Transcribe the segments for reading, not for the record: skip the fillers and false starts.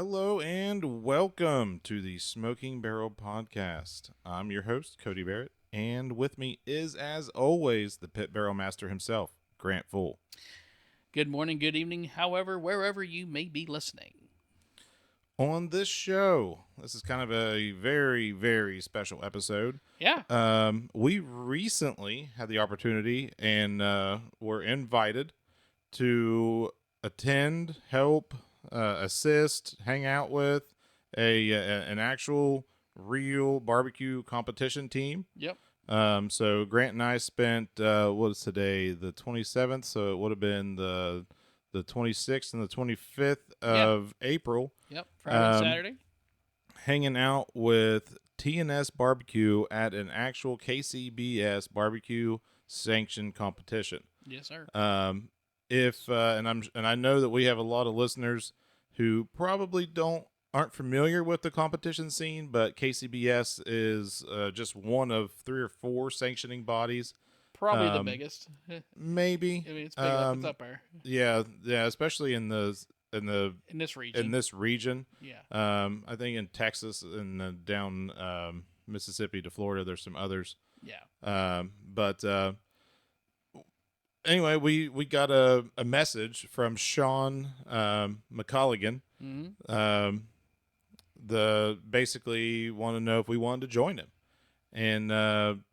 Hello and welcome to the Smoking Barrel Podcast. I'm your host, Cody Barrett, and with me is, as always, the Pit Barrel Master himself, Grant Full. Good morning, good evening, however, wherever you may be listening. On this show, this is kind of a very, very special episode. Yeah. We recently had the opportunity and were invited to attend, help, assist, hang out with an actual real barbecue competition team. Yep. So Grant and I spent what is today, the 27th, so it would have been the 26th and the 25th of April. Yep. Friday and Saturday. Hanging out with T&S BBQ at an actual KCBS BBQ sanctioned competition. Yes, sir. And I know that we have a lot of listeners who probably aren't familiar with the competition scene, but KCBS is just one of 3 or 4 sanctioning bodies. Probably the biggest. Maybe. I mean, it's big up. It's up there. Yeah, especially in this region. Yeah. I think in Texas and down Mississippi to Florida, there's some others. Yeah. But anyway, we got a message from Sean McColligan. Mm-hmm. The basically want to know if we wanted to join him, and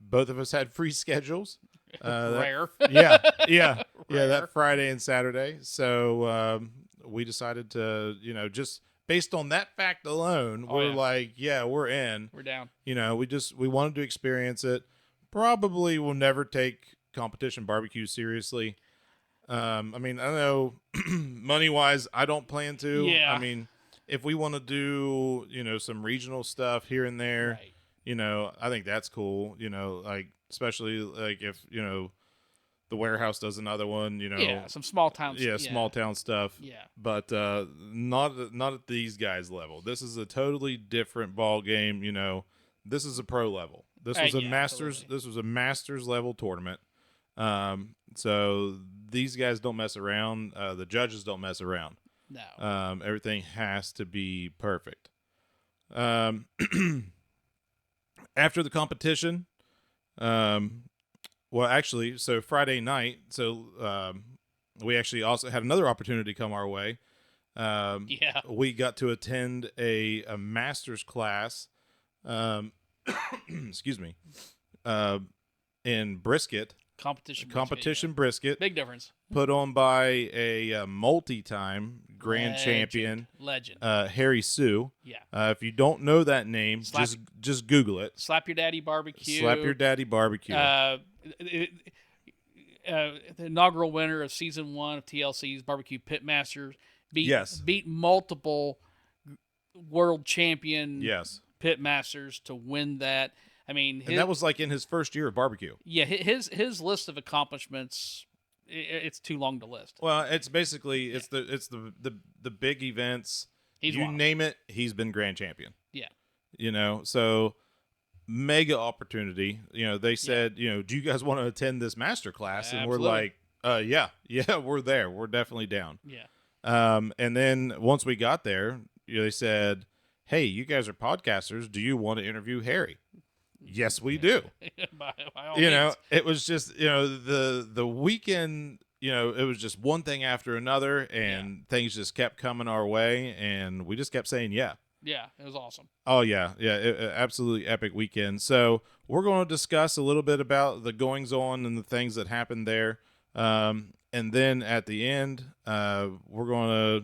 both of us had free schedules. Rare. Yeah, Rare. that Friday and Saturday. So we decided to, just based on that fact alone, we're like, we're in. We're down. We wanted to experience it. Probably will never take competition barbecue seriously. I mean, I know money wise, I don't plan to. Yeah. I mean, if we want to do, some regional stuff here and there, Right. I think that's cool. Like especially like if the warehouse does another one. Yeah. Some small towns. Yeah, small town stuff. Yeah. But not at these guys' level. This is a totally different ball game. This is a pro level. This was a masters. Absolutely. This was a masters level tournament. So these guys don't mess around. The judges don't mess around. No. Everything has to be perfect. After the competition, well, actually, so Friday night, we actually also had another opportunity come our way. Yeah. We got to attend a master's class, excuse me, in brisket. Competition Brisket. Big difference. Put on by a multi-time grand champion, Legend. Harry Soo. Yeah. If you don't know that name, just Google it. Slap Your Daddy BBQ. Slap Your Daddy BBQ. The inaugural winner of season 1 of TLC's Barbecue Pitmasters. Beat multiple world champion pitmasters to win that. I mean, and that was like in his first year of barbecue. Yeah, his list of accomplishments, it's too long to list. Well, it's basically it's the big events. Name it, he's been grand champion. Yeah. So mega opportunity. They said, do you guys want to attend this master class? And Absolutely. we're like, yeah, we're there. We're definitely down. Yeah. And then once we got there, they said, hey, you guys are podcasters. Do you want to interview Harry? Yes, we do. By all means. It was just, the weekend, it was just one thing after another, and things just kept coming our way, and we just kept saying, yeah. Yeah, it was awesome. Oh, yeah. Yeah, absolutely epic weekend. So we're going to discuss a little bit about the goings-on and the things that happened there. And then at the end, we're going to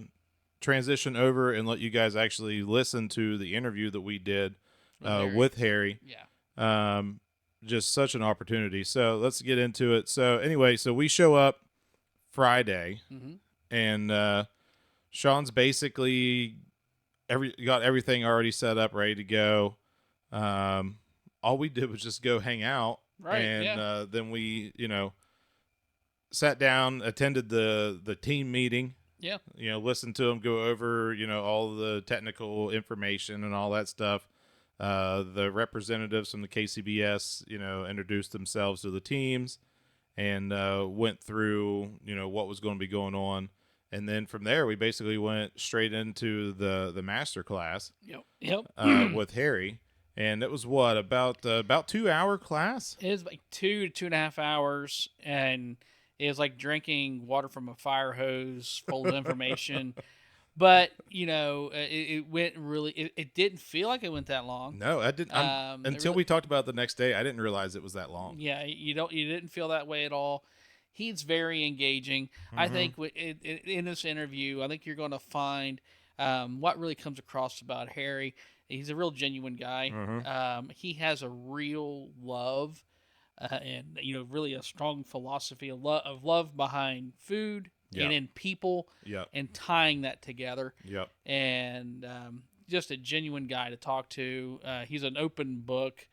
transition over and let you guys actually listen to the interview that we did with Harry. Yeah. Just such an opportunity. So let's get into it. So anyway, we show up Friday, and Sean's basically got everything already set up, ready to go. All we did was just go hang out, and then we, sat down, attended the team meeting. Yeah. Listened to them go over, all the technical information and all that stuff. The representatives from the KCBS, introduced themselves to the teams and went through, what was going to be going on. And then from there, we basically went straight into the master class. Yep. With Harry, and it was what about 2 hour class? It was like 2.5 hours, and it was like drinking water from a fire hose full of information. But it went really. It didn't feel like it went that long. No, I didn't. Until we talked about it the next day, I didn't realize it was that long. Yeah, you didn't feel that way at all. He's very engaging. I think in this interview, I think you're going to find what really comes across about Harry. He's a real genuine guy. He has a real love, and really a strong philosophy of love behind food and in people, and tying that together. Yep. And just a genuine guy to talk to. He's an open book.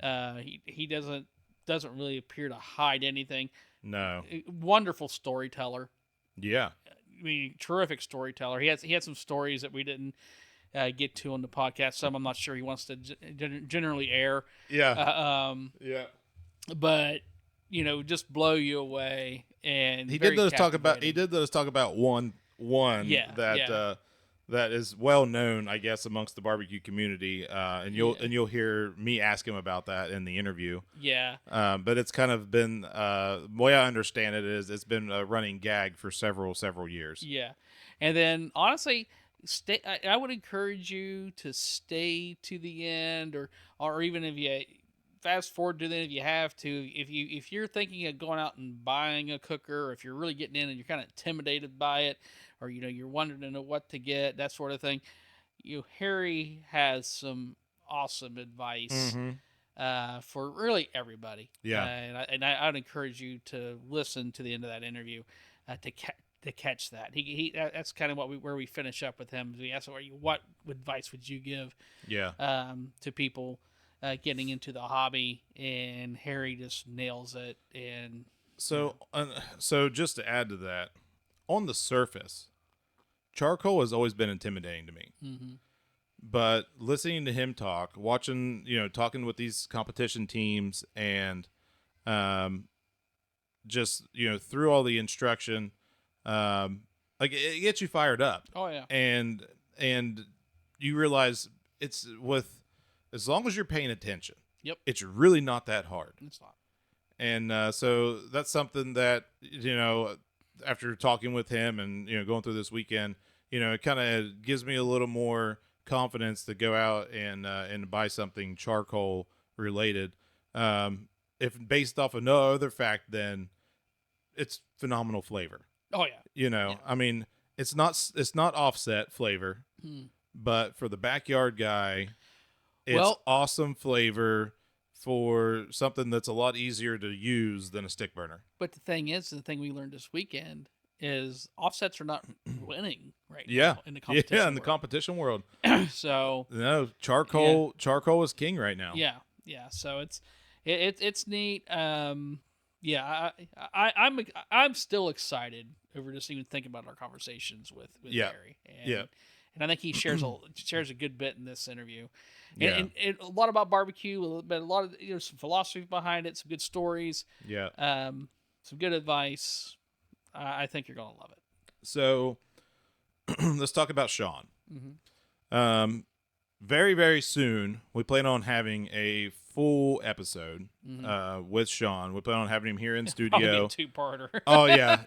He doesn't really appear to hide anything. No. Wonderful storyteller. Yeah. I mean, terrific storyteller. He had some stories that we didn't get to on the podcast. Some I'm not sure he wants to generally air. Yeah. Yeah. But just blow you away. And he did let us talk about one that is well known, I guess, amongst the barbecue community. And you'll hear me ask him about that in the interview. Yeah. But it's kind of been the way I understand it is it's been a running gag for several years. Yeah. And then honestly, I would encourage you to stay to the end, or even if you fast forward to the end if you have to. If you're thinking of going out and buying a cooker, or if you're really getting in and you're kind of intimidated by it, or you're wondering what to get, that sort of thing, Harry has some awesome advice for really everybody. Yeah. And I'd encourage you to listen to the end of that interview to catch that. That's kind of where we finish up with him. We ask what advice would you give to people getting into the hobby, and Harry just nails it. And so just to add to that, on the surface, charcoal has always been intimidating to me. But listening to him talk, watching, talking with these competition teams, and just through all the instruction, like it gets you fired up. Oh yeah. And you realize it's as long as you're paying attention. Yep. It's really not that hard. It's not. And so that's something that after talking with him and going through this weekend, it kind of gives me a little more confidence to go out and buy something charcoal related. If based off of no other fact, then it's phenomenal flavor. Oh yeah. I mean, it's not offset flavor, but for the backyard guy, it's awesome flavor for something that's a lot easier to use than a stick burner. But the thing we learned this weekend is offsets are not winning now in the competition. Yeah, in the competition world. So no, charcoal is king right now. Yeah. So it's neat. I'm still excited over just even thinking about our conversations with Harry. And I think he shares a good bit in this interview. And a lot about barbecue, but a lot of some philosophy behind it, some good stories. Yeah. Some good advice. I think you're gonna love it. So let's talk about Sean. Very, very soon, we plan on having a full episode with Sean. We plan on having him here in studio. Two-parter. Oh, yeah.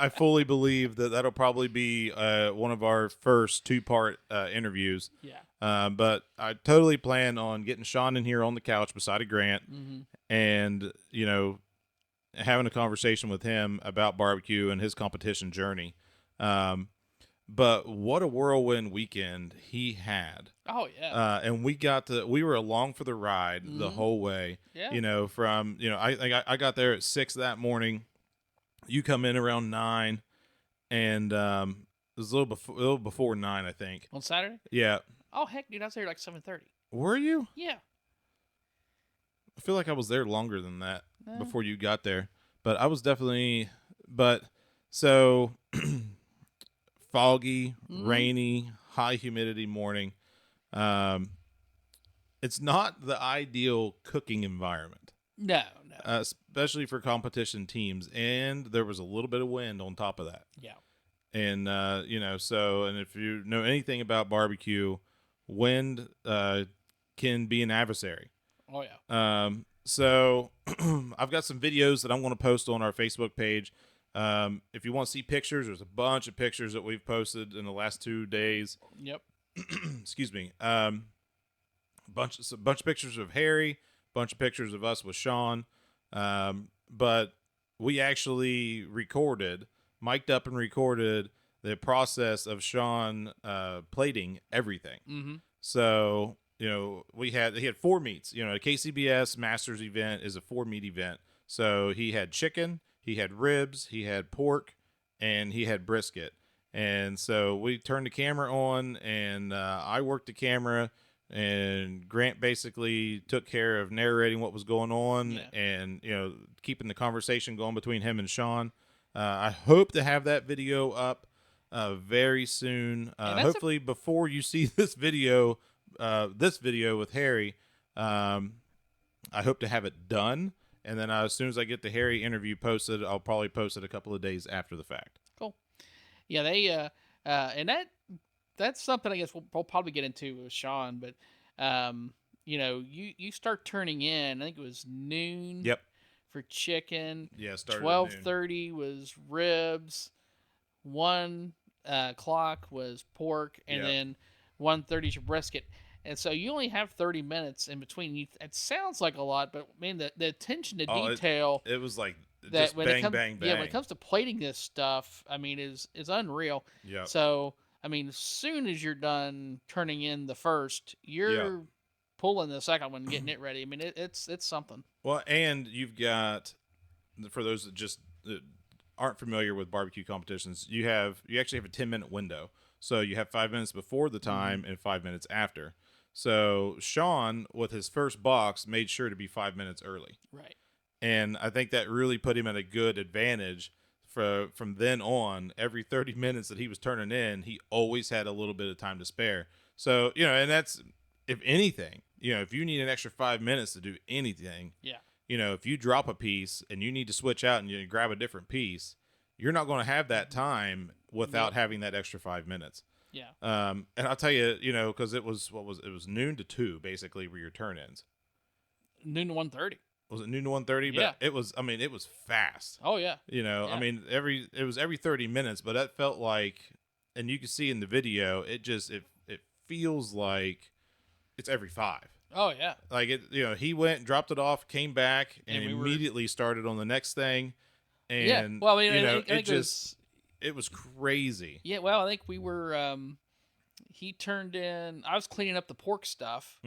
I fully believe that'll probably be one of our first two-part interviews. Yeah. But I totally plan on getting Sean in here on the couch beside of Grant and, having a conversation with him about barbecue and his competition journey. But what a whirlwind weekend he had. Oh yeah. And we were along for the ride the whole way. Yeah. From I got there at 6 that morning. You come in around 9, and it was a little before 9, I think. On Saturday? Yeah. Oh heck, dude, I was there like 7:30. Were you? Yeah. I feel like I was there longer than that before you got there, but I was definitely. But so. Foggy, rainy, high humidity morning. It's not the ideal cooking environment. No. Especially for competition teams, and there was a little bit of wind on top of that. Yeah. And and if you know anything about barbecue, wind can be an adversary. Oh yeah. So I've got some videos that I'm going to post on our Facebook page. If you want to see pictures, there's a bunch of pictures that we've posted in the last 2 days. Yep. Excuse me. Bunch of pictures of Harry, bunch of pictures of us with Sean. But we actually mic'd up and recorded the process of Sean plating everything. Mm-hmm. So he had 4 meats. A KCBS Masters event is a 4-meat event. So he had chicken, he had ribs, he had pork, and he had brisket. And so we turned the camera on, and I worked the camera, and Grant basically took care of narrating what was going on, and keeping the conversation going between him and Sean. I hope to have that video up very soon. Hopefully before you see this video with Harry. I hope to have it done, and then as soon as I get the Harry interview posted, I'll probably post it a couple of days after the fact. Cool. Yeah, they and that's something I guess we'll probably get into with Sean, but you start turning in. I think it was noon. Yep. For chicken. Yeah, started 12:30 was ribs. 1:00 was pork, and then 1:30 is your brisket. And so you only have 30 minutes in between. It sounds like a lot, but man, the attention to detail. It was like that just bang, bang, bang. Yeah, when it comes to plating this stuff, I mean, is unreal. Yeah. So I mean, as soon as you're done turning in the first, you're pulling the second one, getting it ready. I mean, it's something. Well, and you've got, for those that just aren't familiar with barbecue competitions, you actually have a 10-minute window. So you have 5 minutes before the time and 5 minutes after. So Sean, with his first box, made sure to be 5 minutes early. Right. And I think that really put him at a good advantage. From then on, every 30 minutes that he was turning in, he always had a little bit of time to spare. So, and that's, if anything, if you need an extra 5 minutes to do anything, if you drop a piece and you need to switch out and you grab a different piece, you're not going to have that time without having that extra 5 minutes. Yeah. And I'll tell you, because it was noon to 2 basically were your turn-ins. Noon to 1:30. Was it noon to 1:30? But it was fast. Oh yeah. I mean, it was every 30 minutes, but that felt like, and you can see in the video, it feels like it's every 5. Oh yeah. Like he went, dropped it off, came back, and immediately started on the next thing. And well, I mean, it was crazy. Yeah, well, I think we were. He turned in. I was cleaning up the pork stuff,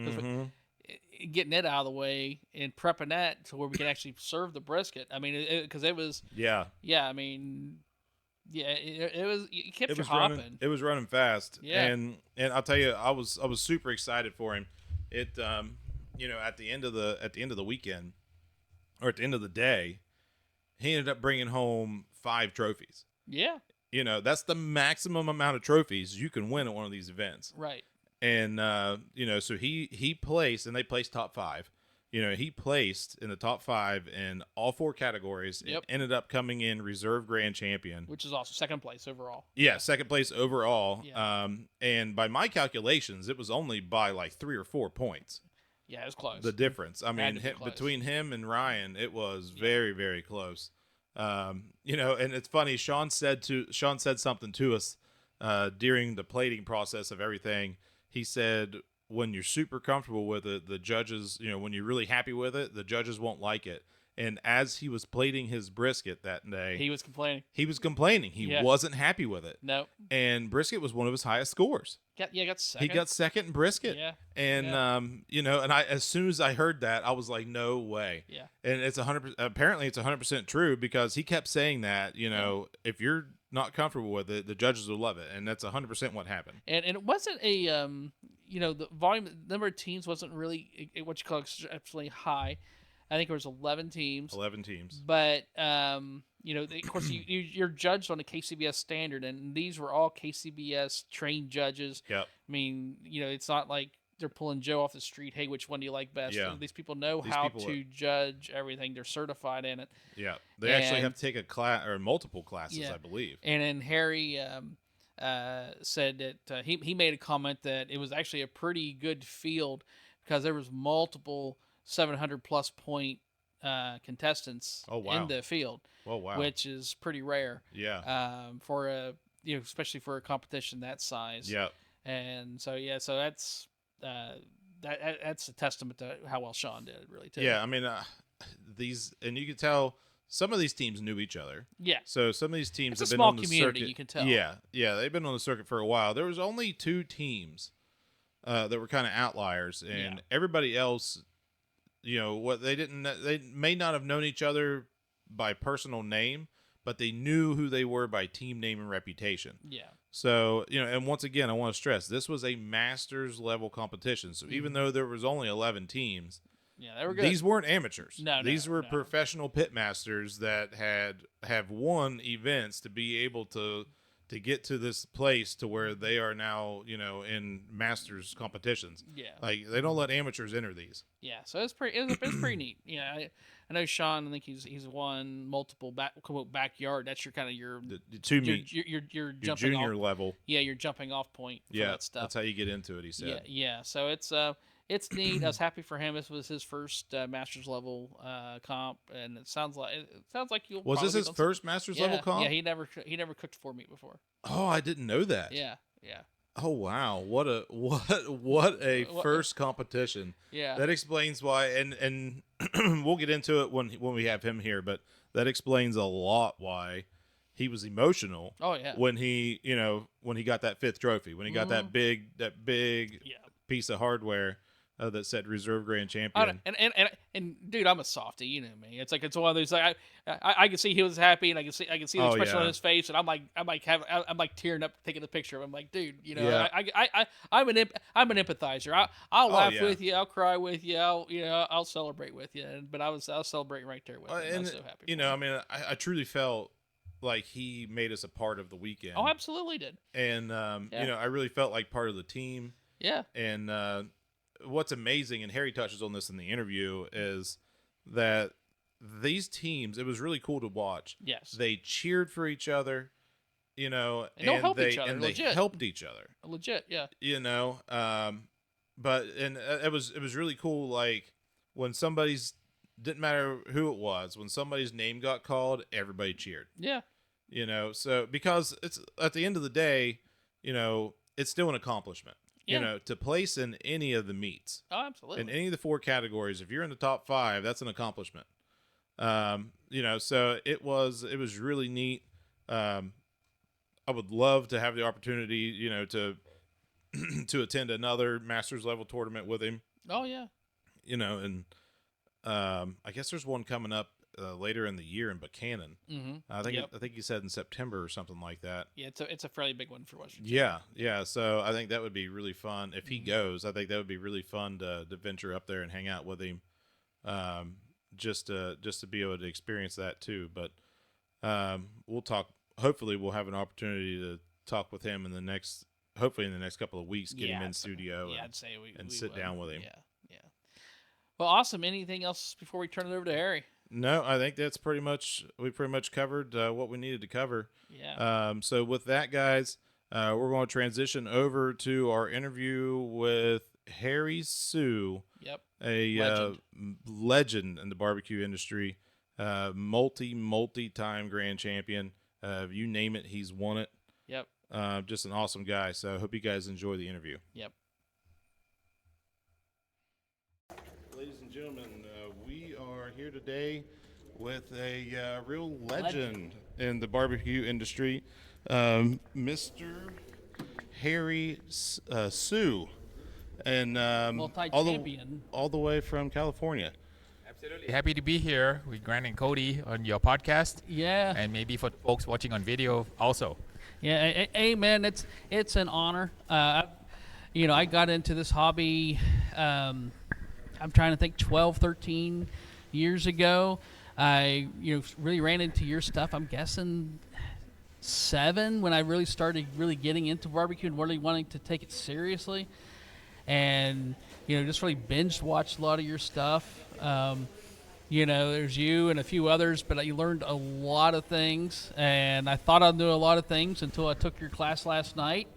getting it out of the way and prepping that to where we could actually serve the brisket. I mean, because it was. Yeah. Yeah, I mean, it was. It kept you hopping. It was running fast. Yeah. And I'll tell you, I was super excited for him. It at the end of the weekend, or at the end of the day, he ended up bringing home 5 trophies. Yeah. That's the maximum amount of trophies you can win at one of these events. Right. And, so he placed, and they placed top 5. He placed in the top 5 in all 4 categories. Yep. And ended up coming in reserve grand champion. Which is also second place overall. Yeah, second place overall. Yeah. And by my calculations, it was only by like 3 or 4 points. Yeah, it was close. The difference. I mean, between him and Ryan, it was very, very close. And it's funny. Sean said something to us during the plating process of everything. He said, when you're super comfortable with it, the judges, when you're really happy with it, the judges won't like it. And as he was plating his brisket that day, he was complaining. He wasn't happy with it. No. And brisket was one of his highest scores. Got second. He got second in brisket. Yeah. And and I, as soon as I heard that, I was like, no way. Yeah. And it's 100%. Apparently, it's 100% true, because he kept saying that. If you're not comfortable with it, the judges will love it, and that's 100% what happened. And it wasn't a the volume, the number of teams wasn't really what you call exceptionally high. I think it was 11 teams. 11 teams. But of course, you're judged on a KCBS standard, and these were all KCBS trained judges. Yep. I mean, it's not like they're pulling Joe off the street. Hey, which one do you like best? Yeah. These people know how to judge everything. They're certified in it. Yeah, they actually have to take a class or multiple classes, I believe. And then Harry said that he made a comment that it was actually a pretty good field because there was multiple 700 plus point contestants in the field. Oh wow, which is pretty rare. Yeah. For a especially for a competition that size. Yeah. And so that's that's a testament to how well Sean did, really too. Yeah, I mean and you can tell some of these teams knew each other. Yeah. So some of these teams have been on the community, circuit. You can tell. Yeah, they've been on the circuit for a while. There was only 2 teams that were kind of outliers, and everybody else, what they may not have known each other by personal name, but they knew who they were by team name and reputation. Yeah. So, and once again, I want to stress, this was a Masters level competition. So even though there was only 11 teams, they were good. These weren't amateurs. These were no. professional pit masters that have won events to be able to get to this place to where they are now, in Masters competitions. Yeah. Like, they don't let amateurs enter these. Yeah, so it's pretty neat. Yeah, I know Sean. I think he's won multiple backyard. That's your kind of your your jumping junior off, level. Yeah, your jumping off point. For that stuff. That's how you get into it. He said. Yeah. So it's neat. I was happy for him. This was his first Masters level comp, and it sounds like you'll. Was this his first Masters level comp? Yeah, he never cooked 4 meat before. Oh, I didn't know that. Yeah. Oh wow! What a first competition. Yeah, that explains why, and we'll get into it when we have him here. But that explains a lot why he was emotional. Oh yeah, when he got that 5th trophy, when he got that big piece of hardware that said reserve grand champion. And dude, I'm a softie, you know me. It's one of those like I can see he was happy, and I can see the expression on his face, and I'm like tearing up taking the picture of him. Like, dude, I'm an empathizer. I'll laugh with you, I'll cry with you, I'll celebrate with you. But I was celebrating right there with him. I was so happy. I mean, I truly felt like he made us a part of the weekend. Oh, absolutely did. And I really felt like part of the team. Yeah. And what's amazing, and Harry touches on this in the interview, is that these teams, it was really cool to watch. Yes. They cheered for each other, and they helped each other. And they helped each other. Legit, yeah. But it was really cool, like when didn't matter who it was, when somebody's name got called, everybody cheered. Yeah. So because it's at the end of the day, it's still an accomplishment. Yeah. To place in any of the meets. Oh, absolutely. In any of the 4 categories, if you're in the top 5, that's an accomplishment. So it was really neat. I would love to have the opportunity, to to attend another Masters level tournament with him. Oh yeah. And I guess there's one coming up later in the year in Buchanan. Mm-hmm. I think he said in September or something like that. Yeah, it's a fairly big one for Washington. Yeah. So I think that would be really fun if he goes. I think that would be really fun to venture up there and hang out with him, just to be able to experience that too. But we'll talk. Hopefully, we'll have an opportunity to talk with him in the next couple of weeks. Get him in studio. Yeah, I'd say we sit down with him. Yeah. Well, awesome. Anything else before we turn it over to Harry? No, I think that's we pretty much covered what we needed to cover. Yeah. So with that, guys, we're going to transition over to our interview with Harry Soo. Yep. A legend in the barbecue industry, multi-time grand champion. You name it, he's won it. Yep. Just an awesome guy. So I hope you guys enjoy the interview. Yep. Ladies and gentlemen, we are here today with a real legend in the barbecue industry, Mr. Harry Soo, and multi-champion, all the way from California. Absolutely happy to be here with Grant and Cody on your podcast. Yeah, and maybe for folks watching on video also. Yeah, amen. It's an honor. I got into this hobby. I'm trying to think 12, 13 years ago. I really ran into your stuff. I'm guessing 7 when I really started getting into barbecue and really wanting to take it seriously. and just really binge watched a lot of your stuff. There's you and a few others, but you learned a lot of things, and I thought I knew a lot of things until I took your class last night.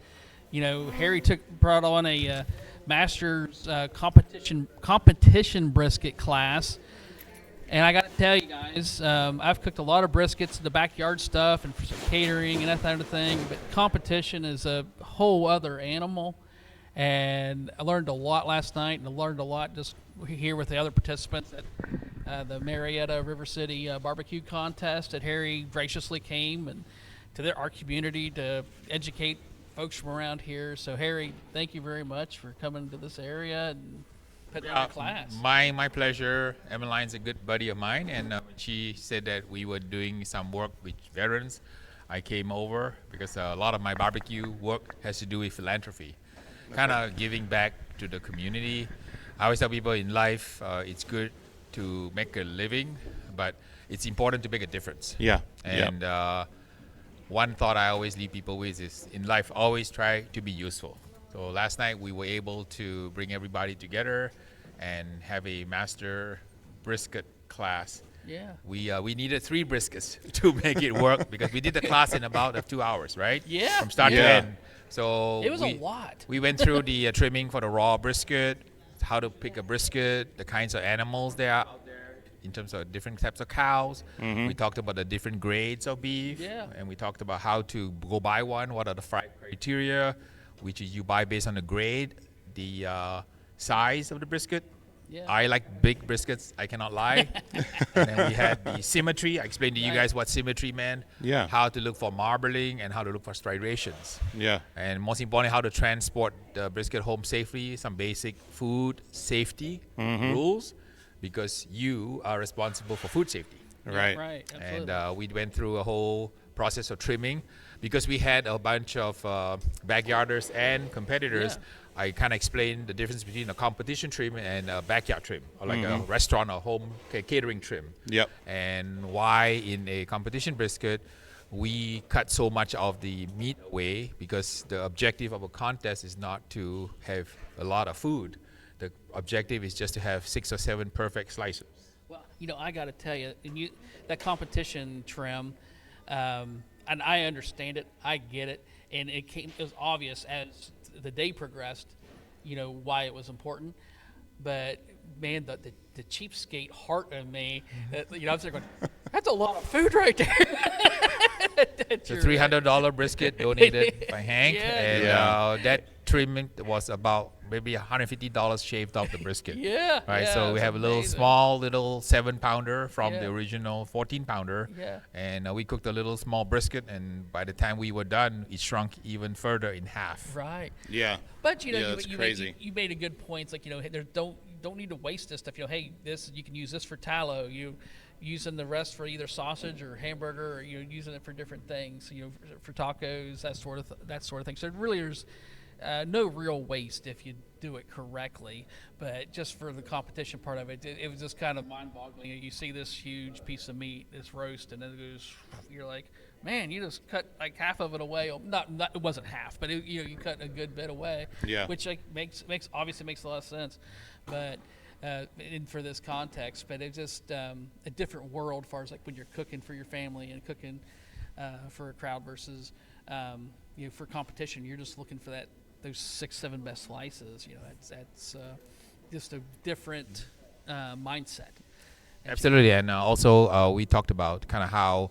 Harry brought on a master's competition brisket class, and I got to tell you guys, I've cooked a lot of briskets, the backyard stuff, and for some catering and that kind of thing, but competition is a whole other animal. And I learned a lot last night, and I learned a lot just here with the other participants at the Marietta River City barbecue contest that Harry graciously came and to our community to educate folks from around here. So, Harry, thank you very much for coming to this area and putting on a class. My pleasure. Emmeline's a good buddy of mine, and when she said that we were doing some work with veterans, I came over because a lot of my barbecue work has to do with philanthropy. Kind of giving back to the community. I always tell people in life, it's good to make a living, but it's important to make a difference. Yeah. And one thought I always leave people with is, in life, always try to be useful. So last night we were able to bring everybody together and have a master brisket class. Yeah. We needed 3 briskets to make it work because we did the class in about 2 hours, right? Yeah. From start to end. So it was a lot. We went through the trimming for the raw brisket, how to pick a brisket, the kinds of animals there are out there in terms of different types of cows. Mm-hmm. We talked about the different grades of beef, and we talked about how to go buy one, what are the 5 criteria, which is you buy based on the grade, the size of the brisket. Yeah. I like big briskets, I cannot lie. And then we had the symmetry. I explained to you guys what symmetry meant. Yeah. How to look for marbling and how to look for striations. Yeah. And most importantly, how to transport the brisket home safely, some basic food safety rules, because you are responsible for food safety. Right. Right. Absolutely. And we went through a whole process of trimming because we had a bunch of backyarders and competitors. Yeah. I kind of explained the difference between a competition trim and a backyard trim, or like a restaurant or home catering trim. Yep. And why in a competition brisket we cut so much of the meat away, because the objective of a contest is not to have a lot of food. The objective is just to have 6 or 7 perfect slices. Well, I got to tell you, that competition trim, and I understand it, I get it, and it was obvious as the day progressed, why it was important. But man, the cheapskate heart of me, I'm sitting going, that's a lot of food right there. It's a $300 brisket donated by Hank, and that trim was about maybe $150 shaved off the brisket. Right. So we have a little small 7-pounder from the original 14-pounder, and we cooked a little small brisket, and by the time we were done, it shrunk even further in half. Right. Yeah. But it's crazy. You made a good point. It's like there don't need to waste this stuff. Hey, you can use this for tallow. You using the rest for either sausage or hamburger, or using it for different things. For tacos, that sort of thing. So really, there's no real waste if you do it correctly. But just for the competition part of it, it was just kind of mind-boggling. You see this huge piece of meat, this roast, and then it goes. You're like, man, you just cut like half of it away. Not it wasn't half, but you cut a good bit away. Yeah. Which obviously makes a lot of sense, but. For this context, but it's just a different world as far as like when you're cooking for your family and cooking for a crowd versus for competition. You're just looking for those 6-7 best slices. That's just a different mindset. Absolutely, and also we talked about kind of how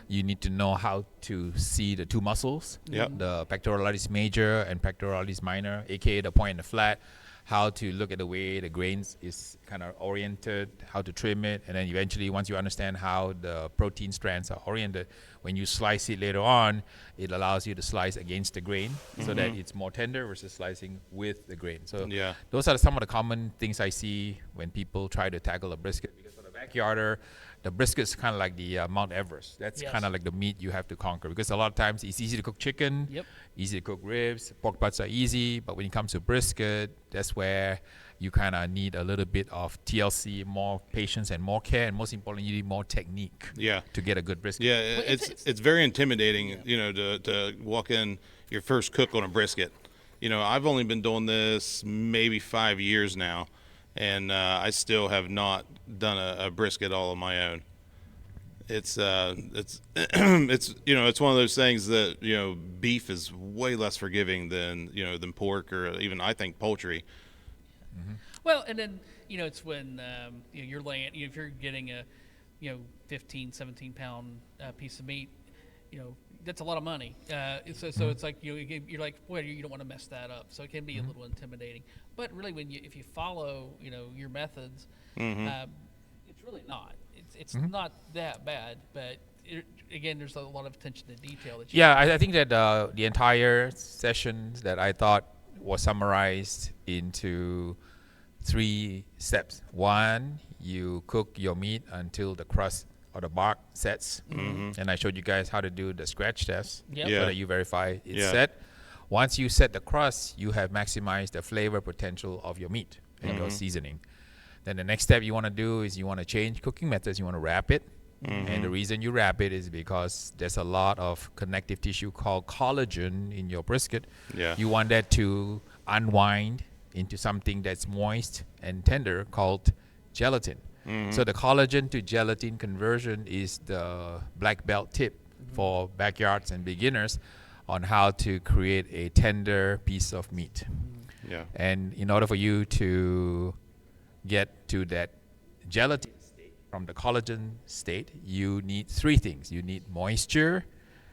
you need to know how to see the 2 muscles, the pectoralis major and pectoralis minor, aka the point and the flat. How to look at the way the grains is kind of oriented, how to trim it, and then eventually once you understand how the protein strands are oriented, when you slice it later on, it allows you to slice against the grain so that it's more tender versus slicing with the grain. So those are some of the common things I see when people try to tackle a brisket, because for the backyarder, the brisket's kind of like the Mount Everest. That's kind of like the meat you have to conquer, because a lot of times it's easy to cook chicken, easy to cook ribs, pork butts are easy, but when it comes to brisket, that's where you kind of need a little bit of TLC, more patience and more care, and most importantly, you need more technique to get a good brisket. Yeah, it's very intimidating, to walk in your first cook on a brisket. I've only been doing this maybe 5 years now, and I still have not done a brisket all on my own. It's it's one of those things that beef is way less forgiving than pork or even I think poultry. Mm-hmm. Well, and then it's when you're laying if you're getting a 15, 17 pound piece of meat, that's a lot of money. So it's like you're like, boy, you don't want to mess that up. So it can be a little intimidating. But really, if you follow your methods, it's really not. It's not that bad. But again, there's a lot of attention to detail. That I think that the entire session that I thought was summarized into 3 steps. One, you cook your meat until the crust or the bark sets, and I showed you guys how to do the scratch test so that you verify it's set. Once you set the crust, you have maximized the flavor potential of your meat and your seasoning. Then the next step you want to do is you want to change cooking methods. You want to wrap it, and the reason you wrap it is because there's a lot of connective tissue called collagen in your brisket. You want that to unwind into something that's moist and tender called gelatin. So the collagen to gelatin conversion is the black belt tip for backyards and beginners on how to create a tender piece of meat. And in order for you to get to that gelatin state from the collagen state, you need 3 things. You need moisture,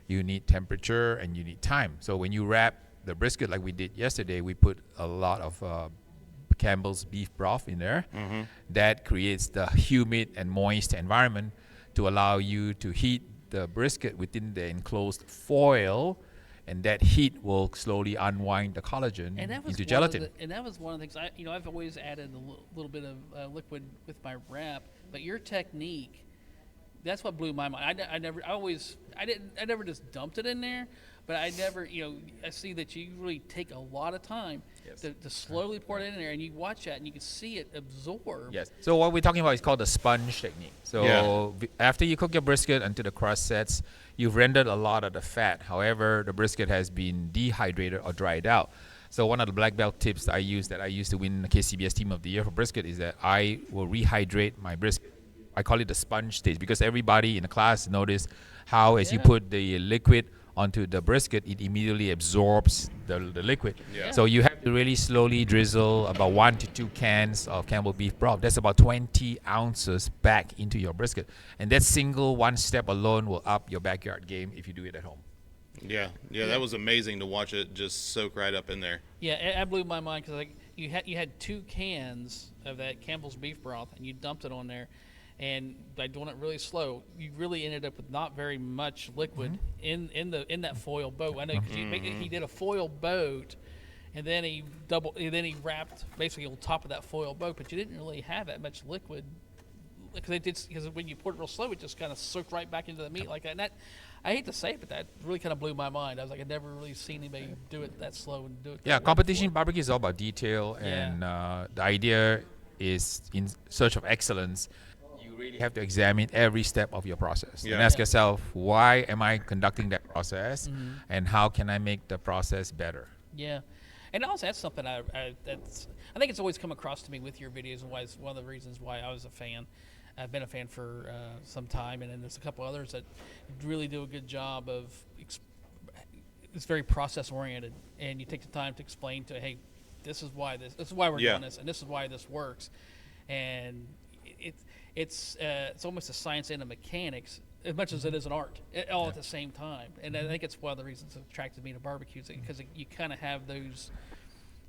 you need temperature, and you need time. So when you wrap the brisket like we did yesterday, we put a lot of Campbell's beef broth in there. That creates the humid and moist environment to allow you to heat the brisket within the enclosed foil, and that heat will slowly unwind the collagen into gelatin. And that was one of the things I've always added a little bit of liquid with my wrap, but your technique, that's what blew my mind. I never just dumped it in there. But I never, I see that you really take a lot of time to slowly pour it in there, and you watch that, and you can see it absorb. Yes. So what we're talking about is called the sponge technique. So after you cook your brisket until the crust sets, you've rendered a lot of the fat. However, the brisket has been dehydrated or dried out. So one of the black belt tips that I used to win the KCBS Team of the Year for brisket is that I will rehydrate my brisket. I call it the sponge stage because everybody in the class noticed how as you put the liquid onto the brisket, it immediately absorbs the liquid. So you have to really slowly drizzle about 1 to 2 cans of Campbell beef broth. That's about 20 ounces back into your brisket. And that single one step alone will up your backyard game if you do it at home. Yeah, that was amazing to watch it just soak right up in there. Yeah, it blew my mind because you had 2 cans of that Campbell's beef broth, and you dumped it on there. And by doing it really slow, you really ended up with not very much liquid in that foil boat. I know he did a foil boat, and then he wrapped basically on top of that foil boat, but you didn't really have that much liquid because when you poured it real slow, it just kind of soaked right back into the meat like that. And that, I hate to say it, but that really kind of blew my mind. I was like, I'd never really seen anybody do it that slow and do it. Yeah, competition barbecue is all about detail, and the idea is in search of excellence. Really have to examine every step of your process and ask yourself, why am I conducting that process, and how can I make the process better? Yeah, and also that's something I think it's always come across to me with your videos, and why it's one of the reasons why I was a fan. I've been a fan for some time, and then there's a couple others that really do a good job of. It's very process oriented, and you take the time to explain to, hey, this is why we're doing this, and this is why this works, and it's almost a science and a mechanics as much as it is an art, all at the same time. And I think it's one of the reasons that attracted me to barbecues, because you kind of have those,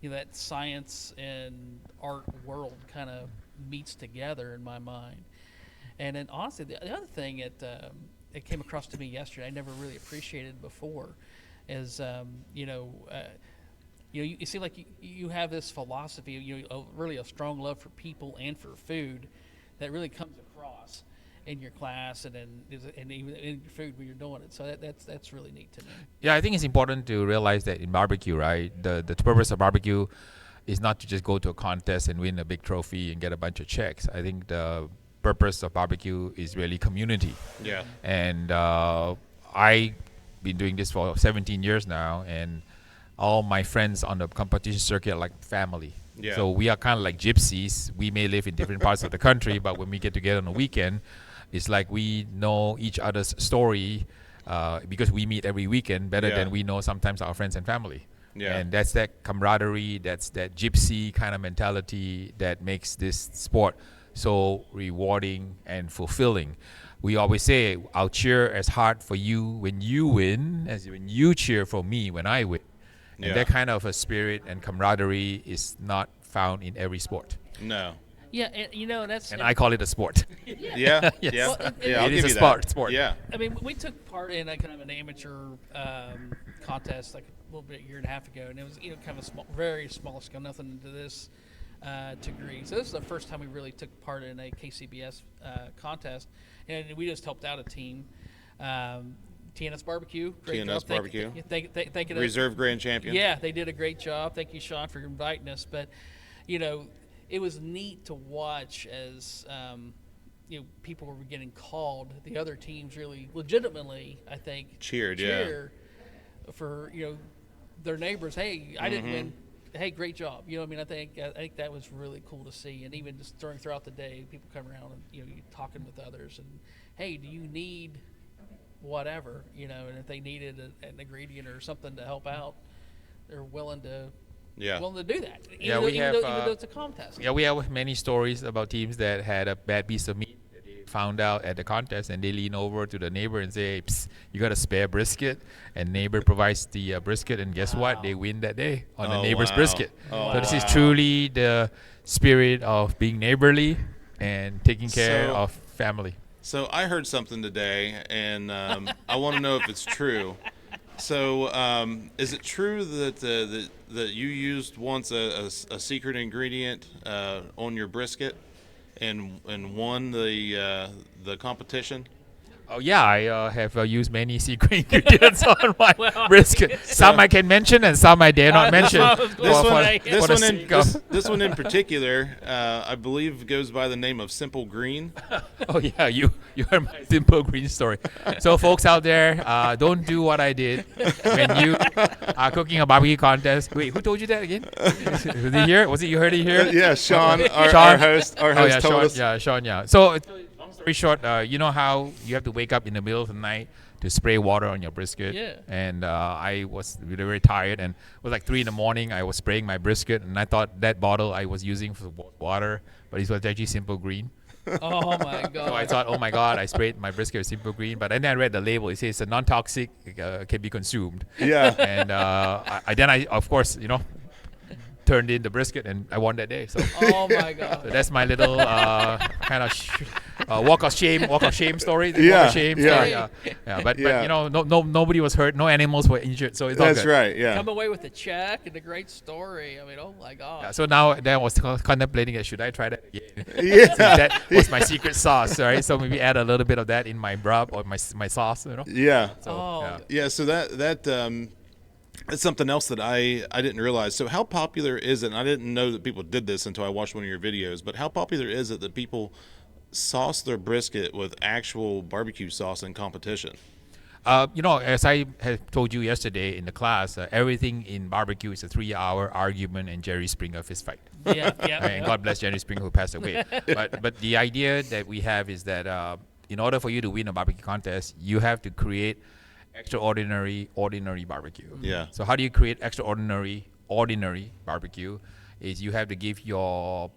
that science and art world kind of meets together in my mind. And then honestly, the other thing it came across to me yesterday, I never really appreciated before, is you seem like you have this philosophy, really a strong love for people and for food that really comes across in your class and even in your food when you're doing it. So that's really neat to me. Yeah, I think it's important to realize that in barbecue, right, the purpose of barbecue is not to just go to a contest and win a big trophy and get a bunch of checks. I think the purpose of barbecue is really community. Yeah. And I've been doing this for 17 years now, and all my friends on the competition circuit are like family. Yeah. So we are kind of like gypsies. We may live in different parts of the country, but when we get together on the weekend, it's like we know each other's story because we meet every weekend better than we know sometimes our friends and family. Yeah. And that's that camaraderie, that's that gypsy kind of mentality that makes this sport so rewarding and fulfilling. We always say, I'll cheer as hard for you when you win as when you cheer for me when I win. And that kind of a spirit and camaraderie is not found in every sport. No. Yeah, and that's... And I call it a sport. Yeah. Yes. Yeah. Well, I'll it give is you a that. sport. Yeah. I mean, we took part in a kind of an amateur contest like a little bit, a year and a half ago, and it was kind of a small, very small scale, nothing to this degree. So this is the first time we really took part in a KCBS contest, and we just helped out a team. T&S BBQ, great T&S job. BBQ. Thank you. Reserve grand champion. Yeah, they did a great job. Thank you, Sean, for inviting us. But, it was neat to watch as people were getting called. The other teams really legitimately, I think, cheer for their neighbors. Hey, I didn't win. Hey, great job. I think that was really cool to see. And even just throughout the day, people come around and you talking with others and, hey, do you need whatever, and if they needed an ingredient or something to help out, they're willing to do that. Even though it's a contest. Yeah, we have many stories about teams that had a bad piece of meat that they found out at the contest, and they lean over to the neighbor and say, "Psst, you got a spare brisket," and neighbor provides the brisket, and guess what? They win that day on the neighbor's brisket. So this is truly the spirit of being neighborly and taking care of family. So I heard something today, and I want to know if it's true. So is it true that that you used once a secret ingredient on your brisket and won the competition? Oh yeah, I have used many secret ingredients on my brisket. Some I can mention, and some I dare not mention. This one in particular, I believe, goes by the name of Simple Green. Oh yeah, you heard my Simple Green story. So folks out there, don't do what I did when you are cooking a barbecue contest. Wait, who told you that again? Was he here? Was it you heard it here? Yeah, Sean, our host. Our host told us. Yeah, Sean. Yeah. So. Very short, you know how you have to wake up in the middle of the night to spray water on your brisket? Yeah. And I was very tired, and it was like 3 a.m. I was spraying my brisket, and I thought that bottle I was using for water, but it was actually Simple Green. Oh my God. So I thought, oh my God, I sprayed my brisket with Simple Green, but then I read the label. It says it's a non-toxic, can be consumed. Yeah. And I of course, turned in the brisket, and I won that day. So. Oh my God. So that's my little kind of walk of shame story. Yeah. Walk of shame story. But nobody was hurt. No animals were injured. So it's all good. That's right. Yeah. Come away with a check and a great story. I mean, oh my God. Yeah, so now I was contemplating should I try that again? Yeah. That was my secret sauce, right? So maybe add a little bit of that in my brub or my sauce. Yeah. So, yeah. So that's something else that I didn't realize. So how popular is it? And I didn't know that people did this until I watched one of your videos. But how popular is it that people sauce their brisket with actual barbecue sauce in competition? As I had told you yesterday in the class, everything in barbecue is a 3-hour argument and Jerry Springer fist fight. Yeah. And God bless Jerry Springer who passed away. But the idea that we have is that in order for you to win a barbecue contest, you have to create ordinary barbecue. Yeah. So how do you create ordinary barbecue? Is you have to give your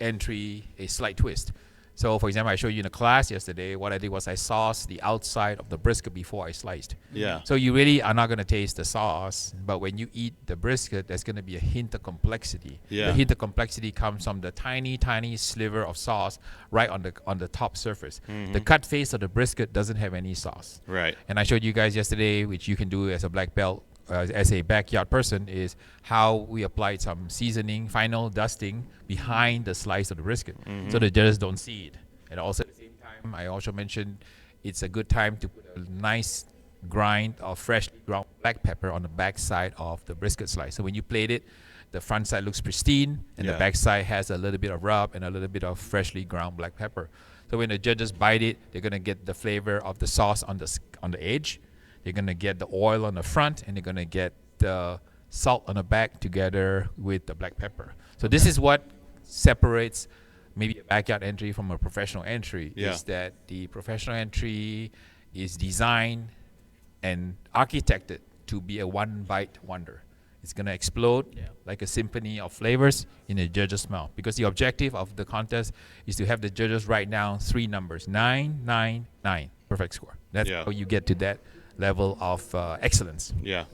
entry a slight twist. So, for example, I showed you in the class yesterday, what I did was I sauced the outside of the brisket before I sliced. Yeah. So you really are not going to taste the sauce, but when you eat the brisket, there's going to be a hint of complexity. Yeah. The hint of complexity comes from the tiny, tiny sliver of sauce right on the top surface. The cut face of the brisket doesn't have any sauce. Right. And I showed you guys yesterday, which you can do as a black belt, as a backyard person, is how we applied some seasoning, final dusting behind the slice of the brisket, so the judges don't see it. And also at the same time, I also mentioned it's a good time to put a nice grind of freshly ground black pepper on the back side of the brisket slice. So when you plate it, the front side looks pristine, and the back side has a little bit of rub and a little bit of freshly ground black pepper. So when the judges bite it, they're gonna get the flavor of the sauce on the edge. They're gonna get the oil on the front, and they're gonna get the salt on the back together with the black pepper. So this is what separates maybe a backyard entry from a professional entry. Is that the professional entry is designed and architected to be a one-bite wonder. It's going to explode like a symphony of flavors in a judge's mouth. Because the objective of the contest is to have the judges write down 3 numbers, 9, 9, 9. Perfect score. That's how you get to that level of excellence. Yeah.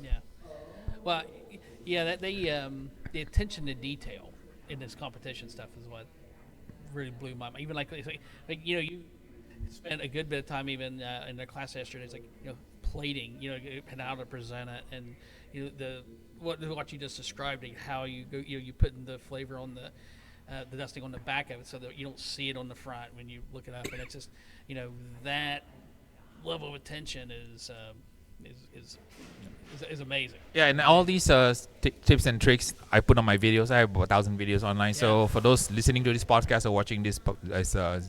Well, the attention to detail in this competition stuff is what really blew my mind. Even like you spent a good bit of time even in the class yesterday. It's like plating, and how to present it, and what you just described, how you go, you putting the flavor on the dusting on the back of it so that you don't see it on the front when you look it up, and it's just that level of attention is amazing. Yeah, and all these tips and tricks I put on my videos. I have 1,000 videos online. So for those listening to this podcast or watching this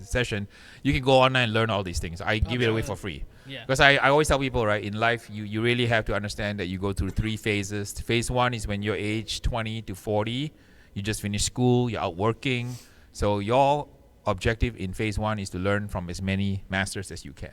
session, you can go online and learn all these things. I give it away for free. Because I always tell people, right, in life, you really have to understand that you go through 3 phases. Phase 1 is when you're age 20 to 40. You just finished school. You're out working. So your objective in phase 1 is to learn from as many masters as you can.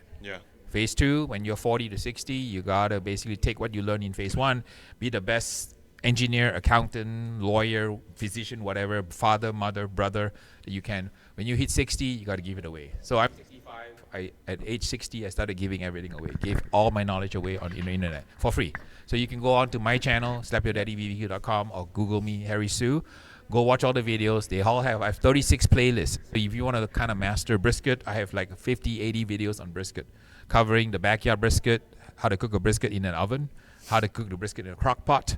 Phase 2, when you're 40 to 60, you gotta basically take what you learn in phase 1, be the best engineer, accountant, lawyer, physician, whatever, father, mother, brother that you can. When you hit 60, you gotta give it away. So I'm 65. At age 60, I started giving everything away. Gave all my knowledge away on the internet for free. So you can go on to my channel, slapyourdaddybbq.com, or Google me, Harry Soo. Go watch all the videos. I have 36 playlists. So if you want to kind of master brisket, I have like 50, 80 videos on brisket, covering the backyard brisket, how to cook a brisket in an oven, how to cook the brisket in a crock pot,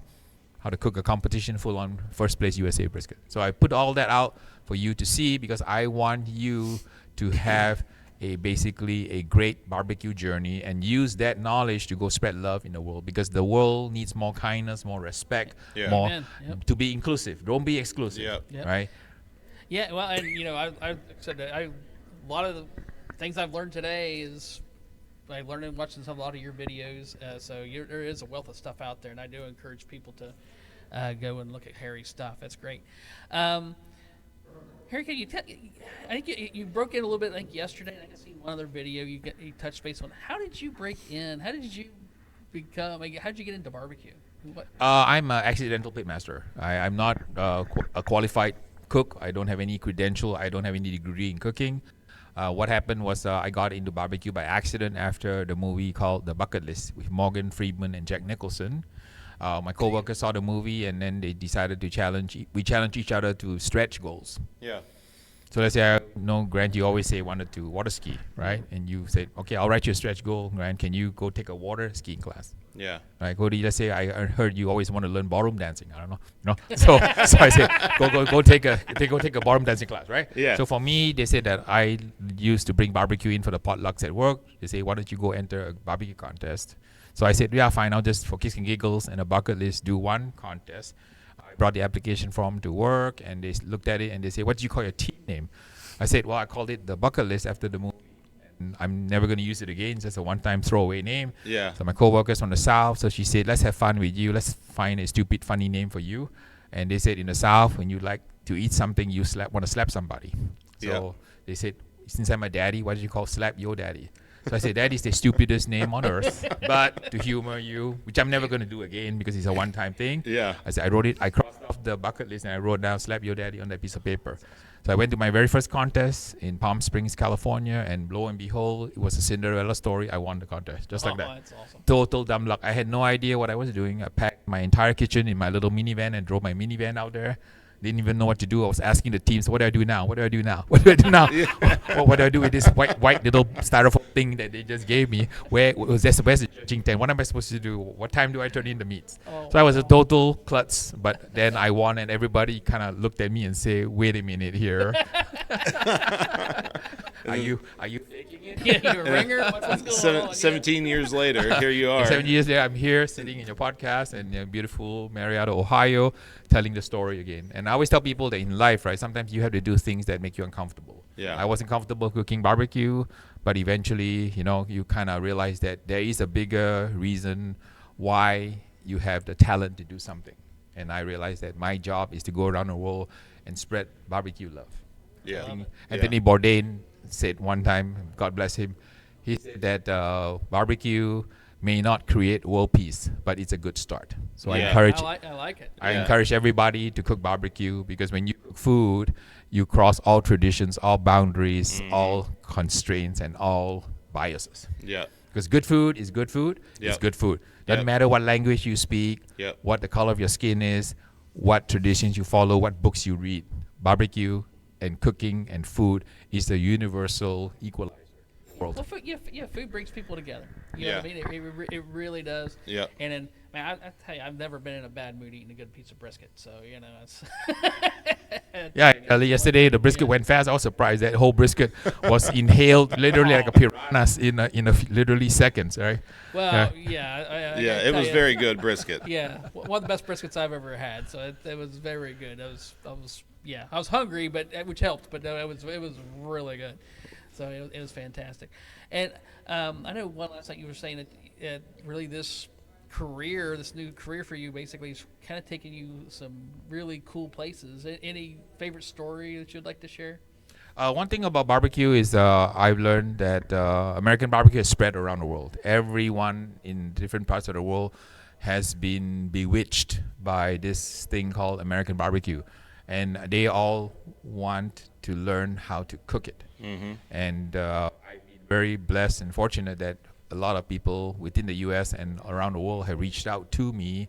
how to cook a competition full-on first place USA brisket. So I put all that out for you to see because I want you to have basically a great barbecue journey and use that knowledge to go spread love in the world, because the world needs more kindness, more respect, more to be inclusive. Don't be exclusive, right? Yeah, well, and I said that a lot of the things I've learned today is I learned in watching a lot of your videos. So there is a wealth of stuff out there, and I do encourage people to go and look at Harry's stuff. That's great. Harry, can you tell? I think you broke in a little bit. I think yesterday, I seen one other video. You touched base on. How did you break in? How did you become? How did you get into barbecue? I'm an accidental pit master. I'm not a qualified cook. I don't have any credential. I don't have any degree in cooking. What happened was I got into barbecue by accident after the movie called The Bucket List with Morgan Freeman and Jack Nicholson. My coworkers saw the movie, and then they decided to challenge each other to stretch goals. So let's say, Grant, you always say wanted to water ski, right? And you said, okay, I'll write you a stretch goal. Grant, can you go take a water skiing class? Right, Cody, let's say I heard you always want to learn ballroom dancing. I don't know. So I said, go take a ballroom dancing class, right? So for me, they said that I used to bring barbecue in for the potlucks at work. They say, why don't you go enter a barbecue contest? So I said, yeah, fine. I'll just, for kicks and giggles and a bucket list, do one contest. I brought the application form to work, and they looked at it, and they said, what do you call your team name? I said, well, I called it The Bucket List after the movie. And I'm never going to use it again. It's just a one-time throwaway name. So my coworkers from the South, so she said, let's have fun with you. Let's find a stupid, funny name for you. And they said, in the South, when you like to eat something, you want to slap somebody. So they said, since I'm a daddy, what did you call slap your daddy? So I said, that is the stupidest name on earth, but to humor you, which I'm never going to do again because it's a one-time thing. I said, I crossed off the bucket list and I wrote down slap your daddy on that piece of paper. So I went to my very first contest in Palm Springs, California, and lo and behold, it was a Cinderella story. I won the contest, just like that. That's awesome. Total dumb luck. I had no idea what I was doing. I packed my entire kitchen in my little minivan and drove my minivan out there. Didn't even know what to do. I was asking the teams, what do I do now? What do I do now? What do I do now? What do I do with this white little styrofoam thing that they just gave me? Where's the judging tent? What am I supposed to do? What time do I turn in the meats? So I was a total klutz, but then I won, and everybody kind of looked at me and say, wait a minute here. Are you faking it? Yeah, you're a ringer? What's going on? 17 years later, here you are. 17 years later, I'm here sitting in your podcast in beautiful Marietta, Ohio, telling the story again. And I always tell people that in life, right, sometimes you have to do things that make you uncomfortable. I wasn't comfortable cooking barbecue, but eventually, you kind of realize that there is a bigger reason why you have the talent to do something. And I realized that my job is to go around the world and spread barbecue love. Yeah. Anthony Bourdain said one time, God bless him, he said that barbecue may not create world peace, but it's a good start. So I like it. I encourage everybody to cook barbecue, because when you cook food, you cross all traditions, all boundaries, all constraints, and all biases. Yeah. Because good food is good food. It's good food. Doesn't matter what language you speak, what the color of your skin is, what traditions you follow, what books you read. Barbecue and cooking and food is the universal equalizer. World. Well, food brings people together. You know what I mean? It really does. Yeah. And then, man, I tell you, I've never been in a bad mood eating a good piece of brisket. So, you know, it's. Yesterday the brisket went fast. I was surprised that whole brisket was inhaled literally like a piranhas in literally seconds, right? Well, it was very good brisket. Yeah, one of the best briskets I've ever had. So it was very good. I was hungry, which helped, but no, it was really good. So it was fantastic. And I know one last thing you were saying that really this new career for you basically is kind of taking you some really cool places. Any favorite story that you'd like to share? One thing about barbecue is I've learned that American barbecue is spread around the world. Everyone in different parts of the world has been bewitched by this thing called American barbecue. And they all want to learn how to cook it. Mm-hmm. And I've been very blessed and fortunate that a lot of people within the U.S. and around the world have reached out to me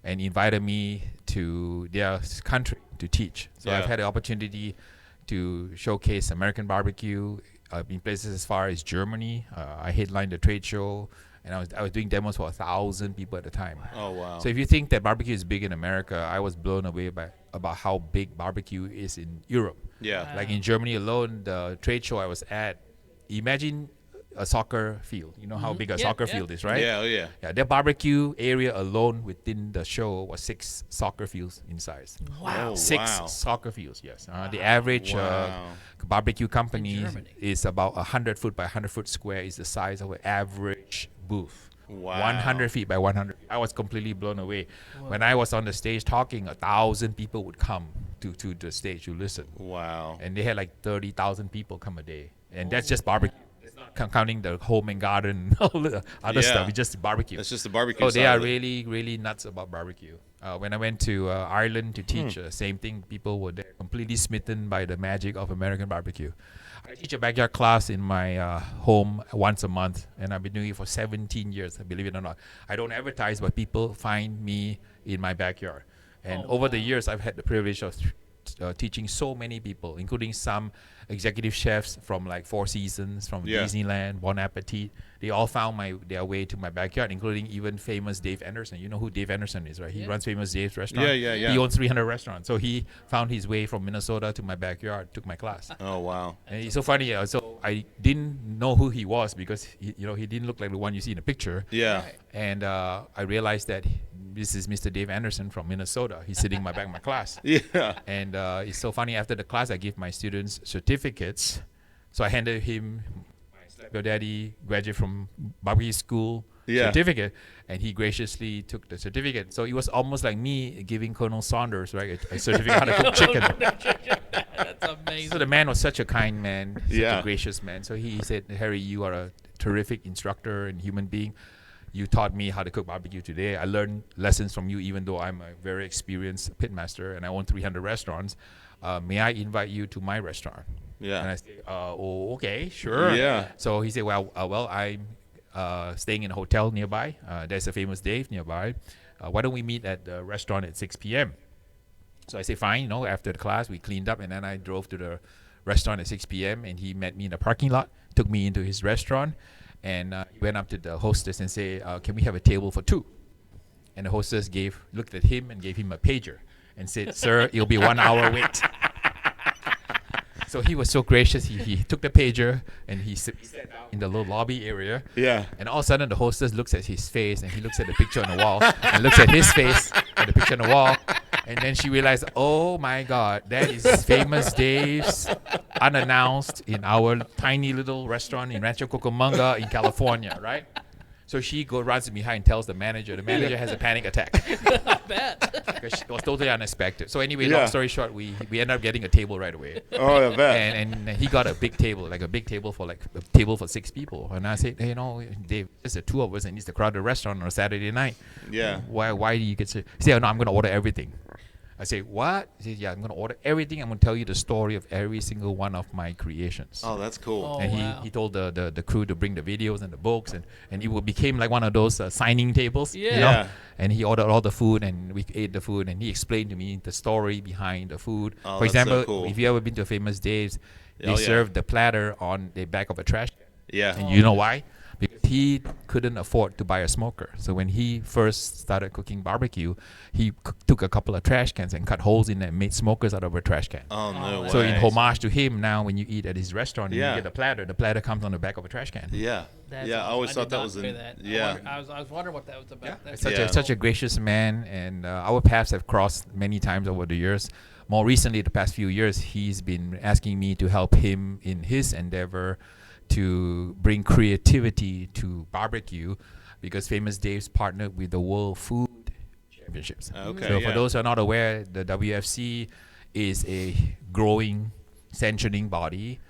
and invited me to their country to teach. So I've had the opportunity to showcase American barbecue in places as far as Germany. I headlined the trade show, and I was doing demos for 1,000 people at a time. Oh, wow. So if you think that barbecue is big in America, I was blown away about how big barbecue is in Europe. Yeah. Wow. Like in Germany alone, the trade show I was at, imagine a soccer field. You know how big a soccer field is, right? Yeah, yeah. Yeah, their barbecue area alone within the show was 6 soccer fields in size. Wow. 6 soccer fields, yes. The average barbecue company is about 100 foot by 100 foot square is the size of an average booth. Wow. 100 feet by 100. I was completely blown away. Wow. When I was on the stage talking, 1,000 people would come to the stage to listen. Wow. And they had like 30,000 people come a day. And that's just barbecue. It's not counting the home and garden and all the other stuff. It's just barbecue. It's just the barbecue. So they are really, really nuts about barbecue. When I went to Ireland to teach, same thing. People were there completely smitten by the magic of American barbecue. I teach a backyard class in my home once a month, and I've been doing it for 17 years, believe it or not. I don't advertise, but people find me in my backyard. And over the years, I've had the privilege of teaching so many people, including some executive chefs from like Four Seasons, from Disneyland, Bon Appetit. They all found their way to my backyard, including even famous Dave Anderson. You know who Dave Anderson is, right? He runs Famous Dave's restaurant. Yeah. He owns 300 restaurants. So he found his way from Minnesota to my backyard, took my class. Oh, wow. And it's so funny. So I didn't know who he was because he didn't look like the one you see in the picture. Yeah. And I realized that this is Mr. Dave Anderson from Minnesota. He's sitting in my back of my class. Yeah. And it's so funny. After the class, I give my students certificates. So I handed him your daddy graduate from barbecue school certificate, and he graciously took the certificate. So it was almost like me giving Colonel Saunders, right, a certificate how to cook chicken. That's amazing. So the man was such a kind man, such a gracious man. So he said, Harry, you are a terrific instructor and human being. You taught me how to cook barbecue today. I learned lessons from you, even though I'm a very experienced pitmaster and I own 300 restaurants. May I invite you to my restaurant? Yeah. And I said, okay, sure. Yeah. So he said, well, I'm staying in a hotel nearby. There's a Famous Dave nearby. Why don't we meet at the restaurant at 6 p.m.? So I said, fine. After the class, we cleaned up, and then I drove to the restaurant at 6 p.m., and he met me in the parking lot, took me into his restaurant, and he went up to the hostess and said, can we have a table for 2? And the hostess looked at him and gave him a pager and said, sir, it'll be 1 hour wait. So he was so gracious. He took the pager and he sat down in the little lobby area. Yeah. And all of a sudden, the hostess looks at his face and he looks at the picture on the wall and looks at his face and the picture on the wall. And then she realized, oh my God, that is Famous Dave's unannounced in our tiny little restaurant in Rancho Cucamonga in California, right? So she runs behind and tells the manager. The manager has a panic attack. I bet. Because it was totally unexpected. So anyway, long story short, we ended up getting a table right away. Oh, I bet. And he got a big table, like a big table for 6 people. And I said, hey, Dave, there's the two of us and it's a crowded restaurant on a Saturday night. Yeah. Why do you get to? He said, no, I'm going to order everything. I say, what? He says, yeah, I'm going to order everything. I'm going to tell you the story of every single one of my creations. Oh, that's cool. Oh, And wow. he told the crew to bring the videos and the books, and it became like one of those signing tables. Yeah. You know? And he ordered all the food, and we ate the food, and he explained to me the story behind the food. Oh, For that's so example, cool. if you ever been to Famous Dave's, they serve the platter on the back of a trash can. Yeah. And you know why? Because he couldn't afford to buy a smoker. So when he first started cooking barbecue, he took a couple of trash cans and cut holes in them and made smokers out of a trash can. Oh, no way. So in homage to him, now when you eat at his restaurant and Yeah. you get the platter comes on the back of a trash can. Yeah. That's Yeah, I awesome. always thought did that not was know that. yeah. I was wondering what that was about. Yeah, That's such a gracious man, and our paths have crossed many times over the years. More recently, the past few years, he's been asking me to help him in his endeavor to bring creativity to barbecue, because Famous Dave's partnered with the World Food Championships. Okay, So yeah. for those who are not aware, the WFC is a growing sanctioning body,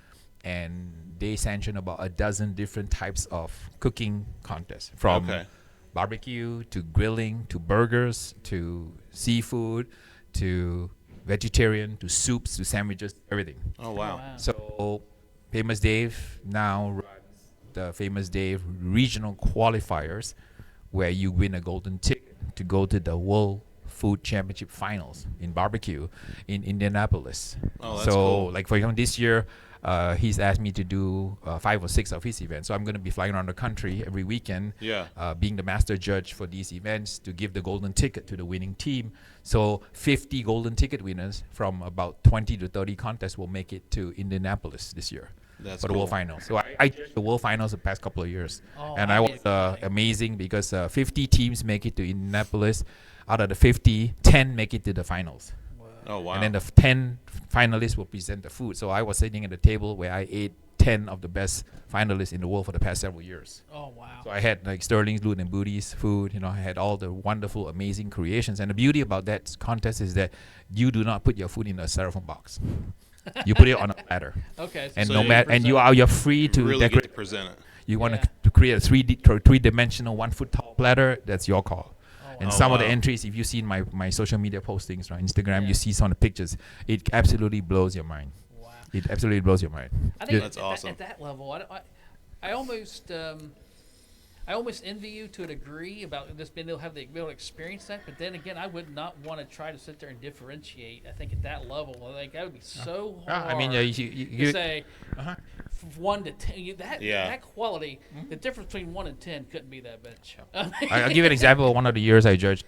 and they sanction about a dozen different types of cooking contests, from Okay. barbecue to grilling to burgers to seafood to vegetarian to soups to sandwiches, everything. Oh, wow. So Famous Dave now runs the Famous Dave regional qualifiers, where you win a golden ticket to go to the World Food Championship Finals in barbecue in Indianapolis. Oh, that's so cool. like for example, this year he's asked me to do 5 or 6 of his events. So I'm going to be flying around the country every weekend, Yeah. being the master judge for these events to give the golden ticket to the winning team. So 50 golden ticket winners from about 20 to 30 contests will make it to Indianapolis this year. That's For the cool. World Finals. So I judged the World Finals the past couple of years. Oh, And I I was get it. amazing because 50 teams make it to Indianapolis. Out of the 50, 10 make it to the finals. Oh, wow. And then the 10 finalists will present the food. So I was sitting at the table where I ate 10 of the best finalists in the world for the past several years. Oh, wow. So I had like Sterling's, Loot and Booty's food. I had all the wonderful, amazing creations. And the beauty about that contest is that you do not put your food in a styrofoam box. You put it on a platter. Okay. And So no you matter, and you're free to really get decorate. to present it. You want Yeah. to create a three-dimensional 1 foot tall platter. That's your call. And wow. some of the Wow. entries, if you see my social media postings, right, Instagram, Yeah. you see some of the pictures. It absolutely blows your mind. Wow. It absolutely blows your mind. I think That's at, awesome. At that level, I almost envy you to a degree about just being able to be able to experience that. But then again, I would not want to try to sit there and differentiate. I think at that level, like that would be so hard. I mean, to you say uh-huh. 1 to 10. Yeah. That quality, the difference between 1 and 10 couldn't be that much. I'll give you an example. One of the years I judged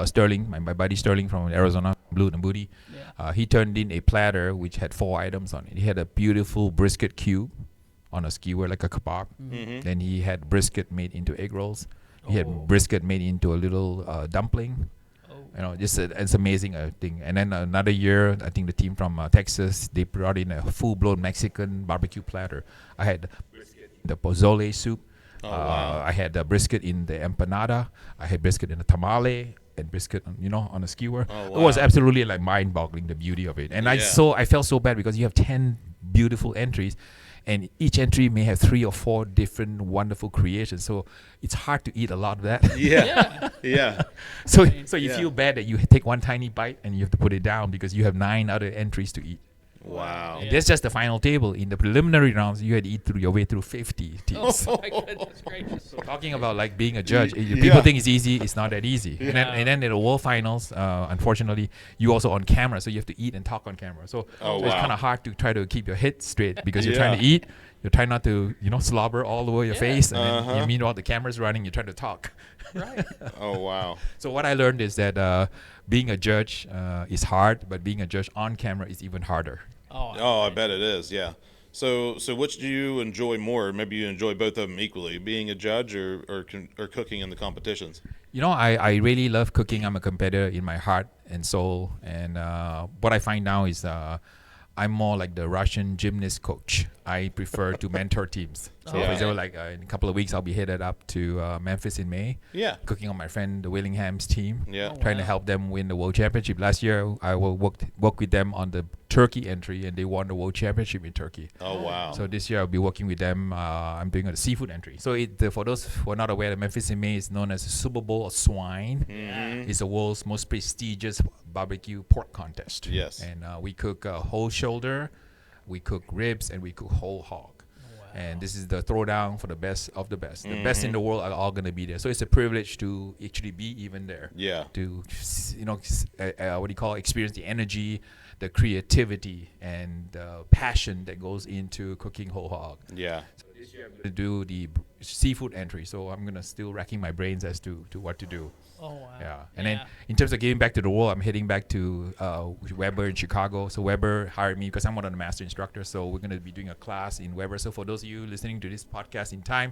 Sterling, my buddy Sterling from Arizona, Blue and Booty. Yeah. He turned in a platter which had 4 items on it. He had a beautiful brisket cube on a skewer, like a kebab. Mm-hmm. Then he had brisket made into egg rolls. He had Oh. brisket made into a little dumpling. Oh. Just it's amazing thing. And then another year, I think the team from Texas, they brought in a full-blown Mexican barbecue platter. I had the pozole soup. Oh, wow. I had the brisket in the empanada. I had brisket in the tamale and brisket, on a skewer. Oh, It was wow. absolutely like mind-boggling, the beauty of it. And I Yeah. felt so bad because you have 10 beautiful entries, and each entry may have 3 or 4 different wonderful creations. So it's hard to eat a lot of that. Yeah. Yeah. Yeah. So you Yeah. feel bad that you take one tiny bite and you have to put it down because you have 9 other entries to eat. Wow. Yeah. That's just the final table. In the preliminary rounds, you had to eat through your way through 50 teams. Oh my goodness gracious! So talking about like being a judge, Yeah. people think it's easy. It's not that easy. Yeah. And then in the world finals, unfortunately, you also on camera, so you have to eat and talk on camera. So, Oh, so it's wow. kind of hard to try to keep your head straight because you're Yeah. trying to eat. You're trying not to, slobber all over your Yeah. face. And then Uh-huh. meanwhile, the camera's running. You're trying to talk. Right. Oh, wow. So what I learned is that being a judge is hard, but being a judge on camera is even harder. Oh, I bet it is. Yeah. So which do you enjoy more? Maybe you enjoy both of them equally, being a judge or cooking in the competitions. I really love cooking. I'm a competitor in my heart and soul. And what I find now is I'm more like the Russian gymnast coach. I prefer to mentor teams. So for example, like in a couple of weeks, I'll be headed up to Memphis in May. Yeah. Cooking on my friend the Willingham's team. Yeah. Trying to help them win the World Championship. Last year, I will work with them on the Turkey entry, and they won the World Championship in Turkey. Oh, wow. So this year, I'll be working with them. I'm doing the seafood entry. So for those who are not aware, the Memphis in May is known as the Super Bowl of Swine. Mm-hmm. It's the world's most prestigious barbecue pork contest. Yes. And we cook whole shoulder, we cook ribs, and we cook whole hog. And this is the throwdown for the best of the best. The best in the world are all going to be there. So it's a privilege to actually be even there. Yeah. To, experience the energy, the creativity, and the passion that goes into cooking whole hog. Yeah. So this year I'm going to do the seafood entry. So I'm going to still racking my brains as to what to do. Oh, wow. Yeah. And then in terms of giving back to the world, I'm heading back to Weber in Chicago. So Weber hired me because I'm one of the master instructors. So we're going to be doing a class in Weber. So for those of you listening to this podcast in time,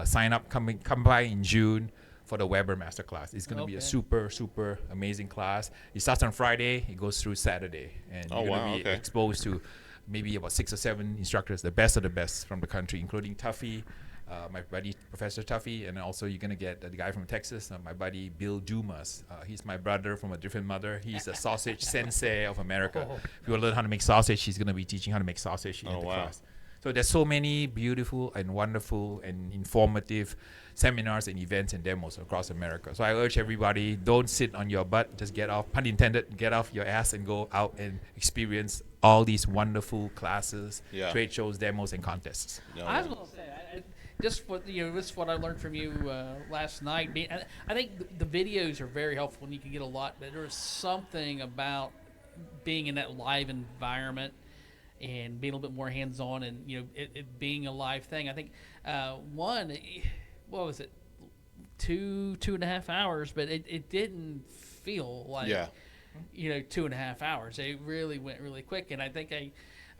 sign up, come by in June for the Weber Masterclass. It's going to be a super, super amazing class. It starts on Friday. It goes through Saturday. And you're going to be exposed to maybe about 6 or 7 instructors, the best of the best from the country, including Tuffy, my buddy Professor Tuffy, and also you're gonna get the guy from Texas, my buddy Bill Dumas. He's my brother from a different mother. He's a sausage sensei of America. If you want to learn how to make sausage, he's gonna be teaching how to make sausage in the class. So there's so many beautiful and wonderful and informative seminars and events and demos across America. So I urge everybody, don't sit on your butt, just get off, pun intended, get off your ass and go out and experience all these wonderful classes, trade shows, demos, and contests. I was going to say, just what I learned from you last night. I think the videos are very helpful, and you can get a lot. But there's something about being in that live environment and being a little bit more hands-on, and it being a live thing. I think what was it, 2.5 hours, but it didn't feel like 2.5 hours. It really went really quick, and I think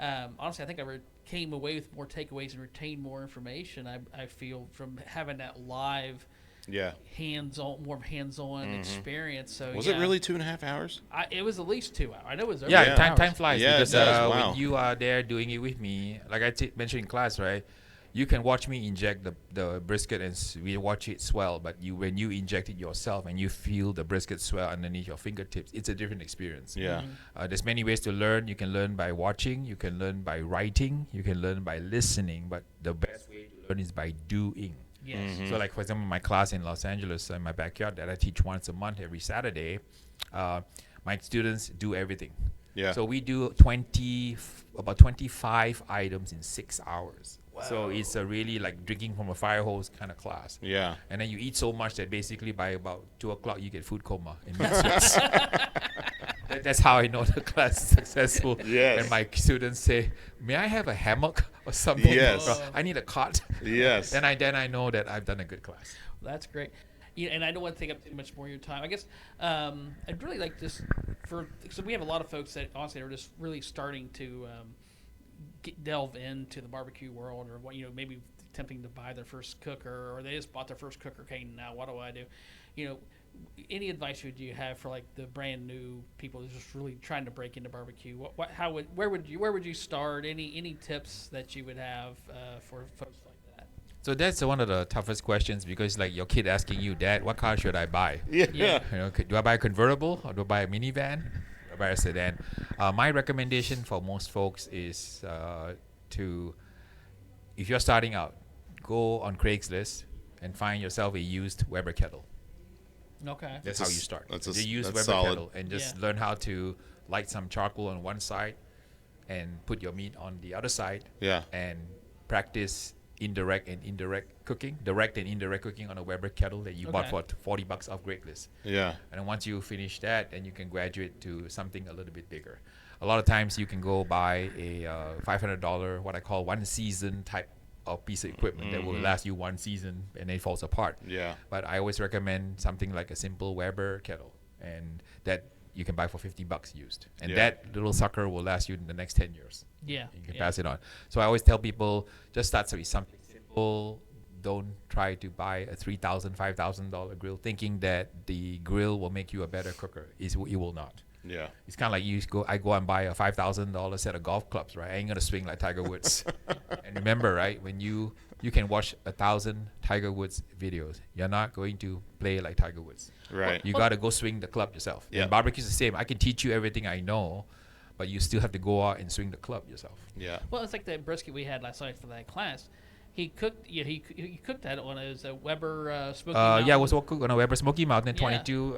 honestly, I think I came away with more takeaways and retained more information. I feel from having that live, more hands-on experience. So was it really 2.5 hours? It was at least 2 hours. I know it was. Time flies because wow. when you are there doing it with me, like I mentioned in class, right? You can watch me inject the brisket and we watch it swell, but when you inject it yourself and you feel the brisket swell underneath your fingertips, it's a different experience. Yeah. There's many ways to learn. You can learn by watching, you can learn by writing, you can learn by listening, but the best way to learn is by doing. Yes. So like for example, my class in Los Angeles, in my backyard that I teach once a month every Saturday, my students do everything. Yeah. So we do about 25 items in 6 hours. Wow. So it's a really like drinking from a fire hose kind of class. Yeah. And then you eat so much that basically by about 2 o'clock you get food coma in mid-sweats. That's how I know the class is successful. Yes. And my students say, "May I have a hammock or something? Yes. I need a cot." Yes. then I know that I've done a good class. That's great. And I don't want to take up too much more of your time. I guess I'd really like just so we have a lot of folks that honestly are just really starting to delve into the barbecue world, or maybe attempting to buy their first cooker, or they just bought their first cooker. Okay, now what do I do? Any advice would you have for like the brand new people who's just really trying to break into barbecue? Where would you start? Any tips that you would have for folks like that? So that's one of the toughest questions, because like your kid asking you, "Dad, what car should I buy?" Yeah. Do I buy a convertible or do I buy a minivan? Or buy a sedan? My recommendation for most folks is if you're starting out, go on Craigslist and find yourself a used Weber kettle. Okay. That's how you start. That's use Weber solid. kettle and just learn how to light some charcoal on one side and put your meat on the other side. Yeah. And practice direct and indirect cooking on a Weber kettle that you bought for $40 off Craigslist. Yeah. And then once you finish that, then you can graduate to something a little bit bigger. A lot of times you can go buy a $500, what I call one season type of piece of equipment that will last you one season and then it falls apart. Yeah. But I always recommend something like a simple Weber kettle, and that you can buy for $50 used. And that little sucker will last you in the next 10 years. Yeah. You can pass it on. So I always tell people, just start with something simple. Don't try to buy a $3,000, $5,000 grill thinking that the grill will make you a better cooker. It will not. Yeah. It's kind of like I go and buy a $5,000 set of golf clubs, right? I ain't gonna swing like Tiger Woods. And remember, right, when you can watch 1,000 Tiger Woods videos, you're not going to play like Tiger Woods. Right. You got to go swing the club yourself. Yeah. And barbecue's the same. I can teach you everything I know, but you still have to go out and swing the club yourself. Yeah. Well, it's like that brisket we had last night for that class. He cooked. Yeah, he cooked that on a Weber Smoky Mountain. Yeah, it was all cooked on a Weber Smoky Mountain 22,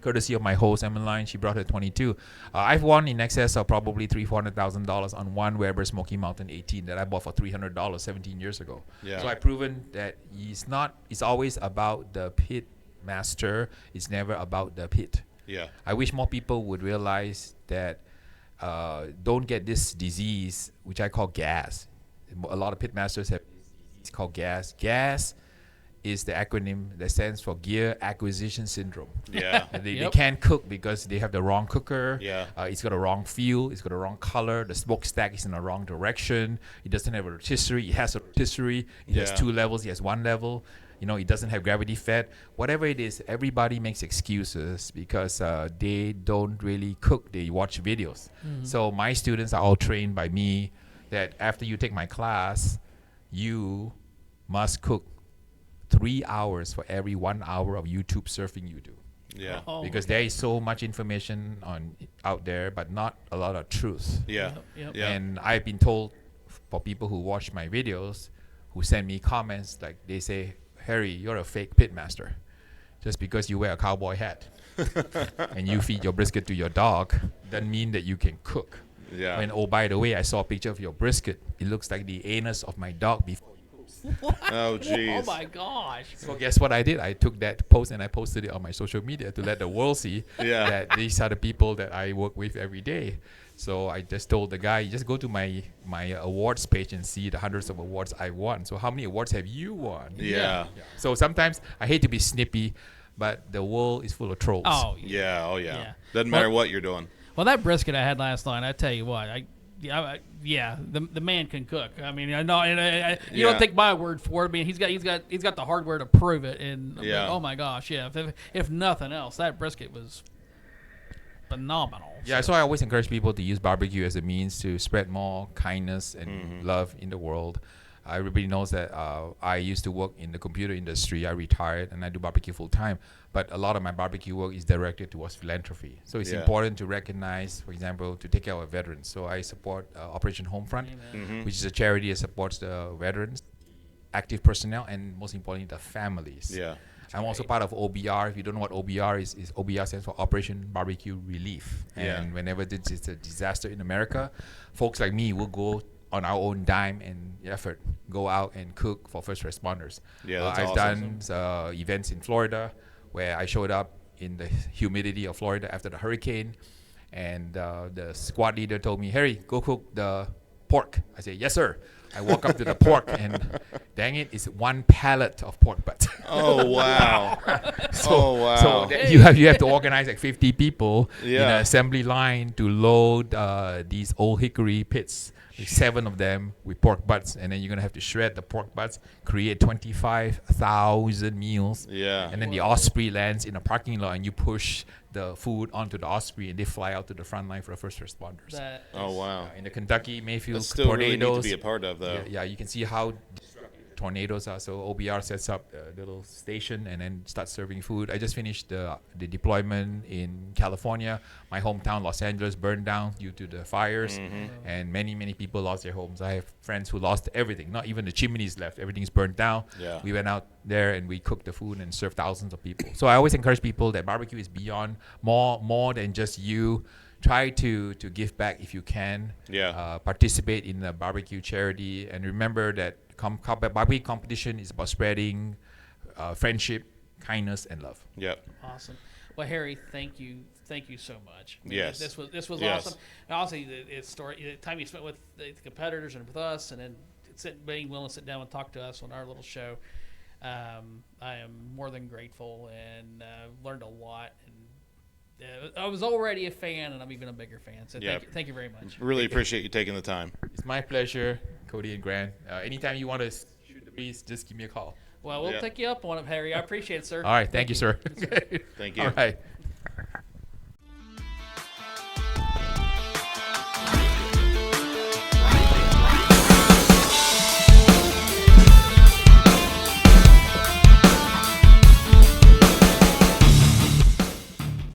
courtesy of my host Emmeline. She brought her 22. I've won in excess of probably $300,000 on one Weber Smoky Mountain 18 that I bought for $300 17 years ago. Yeah. So I've proven that it's always about the pit master. It's never about the pit. Yeah. I wish more people would realize that don't get this disease, which I call gas. A lot of pit masters have it's called gas. Gas is the acronym that stands for gear acquisition syndrome. Yeah. They can't cook because they have the wrong cooker. Yeah. It's got a wrong feel. It's got a wrong color. The smokestack is in the wrong direction. It doesn't have a rotisserie. It has a rotisserie. It has 2 levels. It has 1 level. It doesn't have gravity fed. Whatever it is, everybody makes excuses because they don't really cook. They watch videos. Mm-hmm. So my students are all trained by me that after you take my class, you must cook 3 hours for every 1 hour of YouTube surfing you do. Yeah. Because there is so much information out there, but not a lot of truth. Yeah. Yep. And I've been told for people who watch my videos, who send me comments, like they say, Harry, you're a fake pit master. Just because you wear a cowboy hat and you feed your brisket to your dog doesn't mean that you can cook. Yeah. And by the way, I saw a picture of your brisket. It looks like the anus of my dog before he poops. Oh, jeez. Oh my gosh. So guess what I did? I took that post and I posted it on my social media to let the world see that these are the people that I work with every day. So I just told the guy, just go to my awards page and see the hundreds of awards I won. So how many awards have you won? Yeah. So sometimes I hate to be snippy, but the world is full of trolls. Oh yeah. Oh yeah. Doesn't matter what you're doing. Well, that brisket I had last night, I tell you what, the man can cook. I mean, I know, you don't take my word for it. I mean, he's got the hardware to prove it. And oh my gosh, if nothing else, that brisket was phenomenal. Yeah, so I always encourage people to use barbecue as a means to spread more kindness and love in the world. Everybody knows that I used to work in the computer industry. I retired and I do barbecue full time. But a lot of my barbecue work is directed towards philanthropy. So it's important to recognize, for example, to take care of veterans. So I support Operation Homefront, which is a charity that supports the veterans, active personnel, and most importantly, the families. Yeah. I'm also part of OBR. If you don't know what OBR is OBR stands for Operation Barbecue Relief. And whenever this is a disaster in America, folks like me will go on our own dime and effort, go out and cook for first responders. Yeah, that's I've awesome. done events in Florida where I showed up in the humidity of Florida after the hurricane, and the squad leader told me, Harry, go cook the pork. I said, yes, sir. I walk up to the pork, and dang it, it's 1 pallet of pork butt. Oh, wow. So you have to organize like 50 people in an assembly line to load these old hickory pits. 7 of them with pork butts, and then you're gonna have to shred the pork butts, create 25,000 meals, and then the Osprey lands in a parking lot, and you push the food onto the Osprey, and they fly out to the front line for the first responders. Oh wow! In the Kentucky Mayfield That's still tornadoes, really neat to be a part of, though. Yeah, you can see how tornadoes are. So OBR sets up a little station and then starts serving food. I just finished the deployment in California. My hometown, Los Angeles, burned down due to the fires, and many people lost their homes. I have friends who lost everything. Not even the chimneys left. Everything's burned down. Yeah. We went out there and we cooked the food and served thousands of people. So I always encourage people that barbecue is beyond more than just you. Try to give back if you can. Participate in a barbecue charity, and remember that barbecue competition is about spreading friendship, kindness, and love. Yep. Awesome. Well, Harry, thank you so much. I mean, Yes. This was awesome. And honestly, the time you spent with the competitors and with us, and then being willing to sit down and talk to us on our little show, I am more than grateful, and learned a lot. And I was already a fan, and I'm even a bigger fan. So thank you very much. Really appreciate you taking the time. It's my pleasure, Cody and Grant. Anytime you want to shoot the breeze, just give me a call. Well, we'll take you up on it, Harry. I appreciate it, sir. All right. Thank you, sir. Thank you. All right.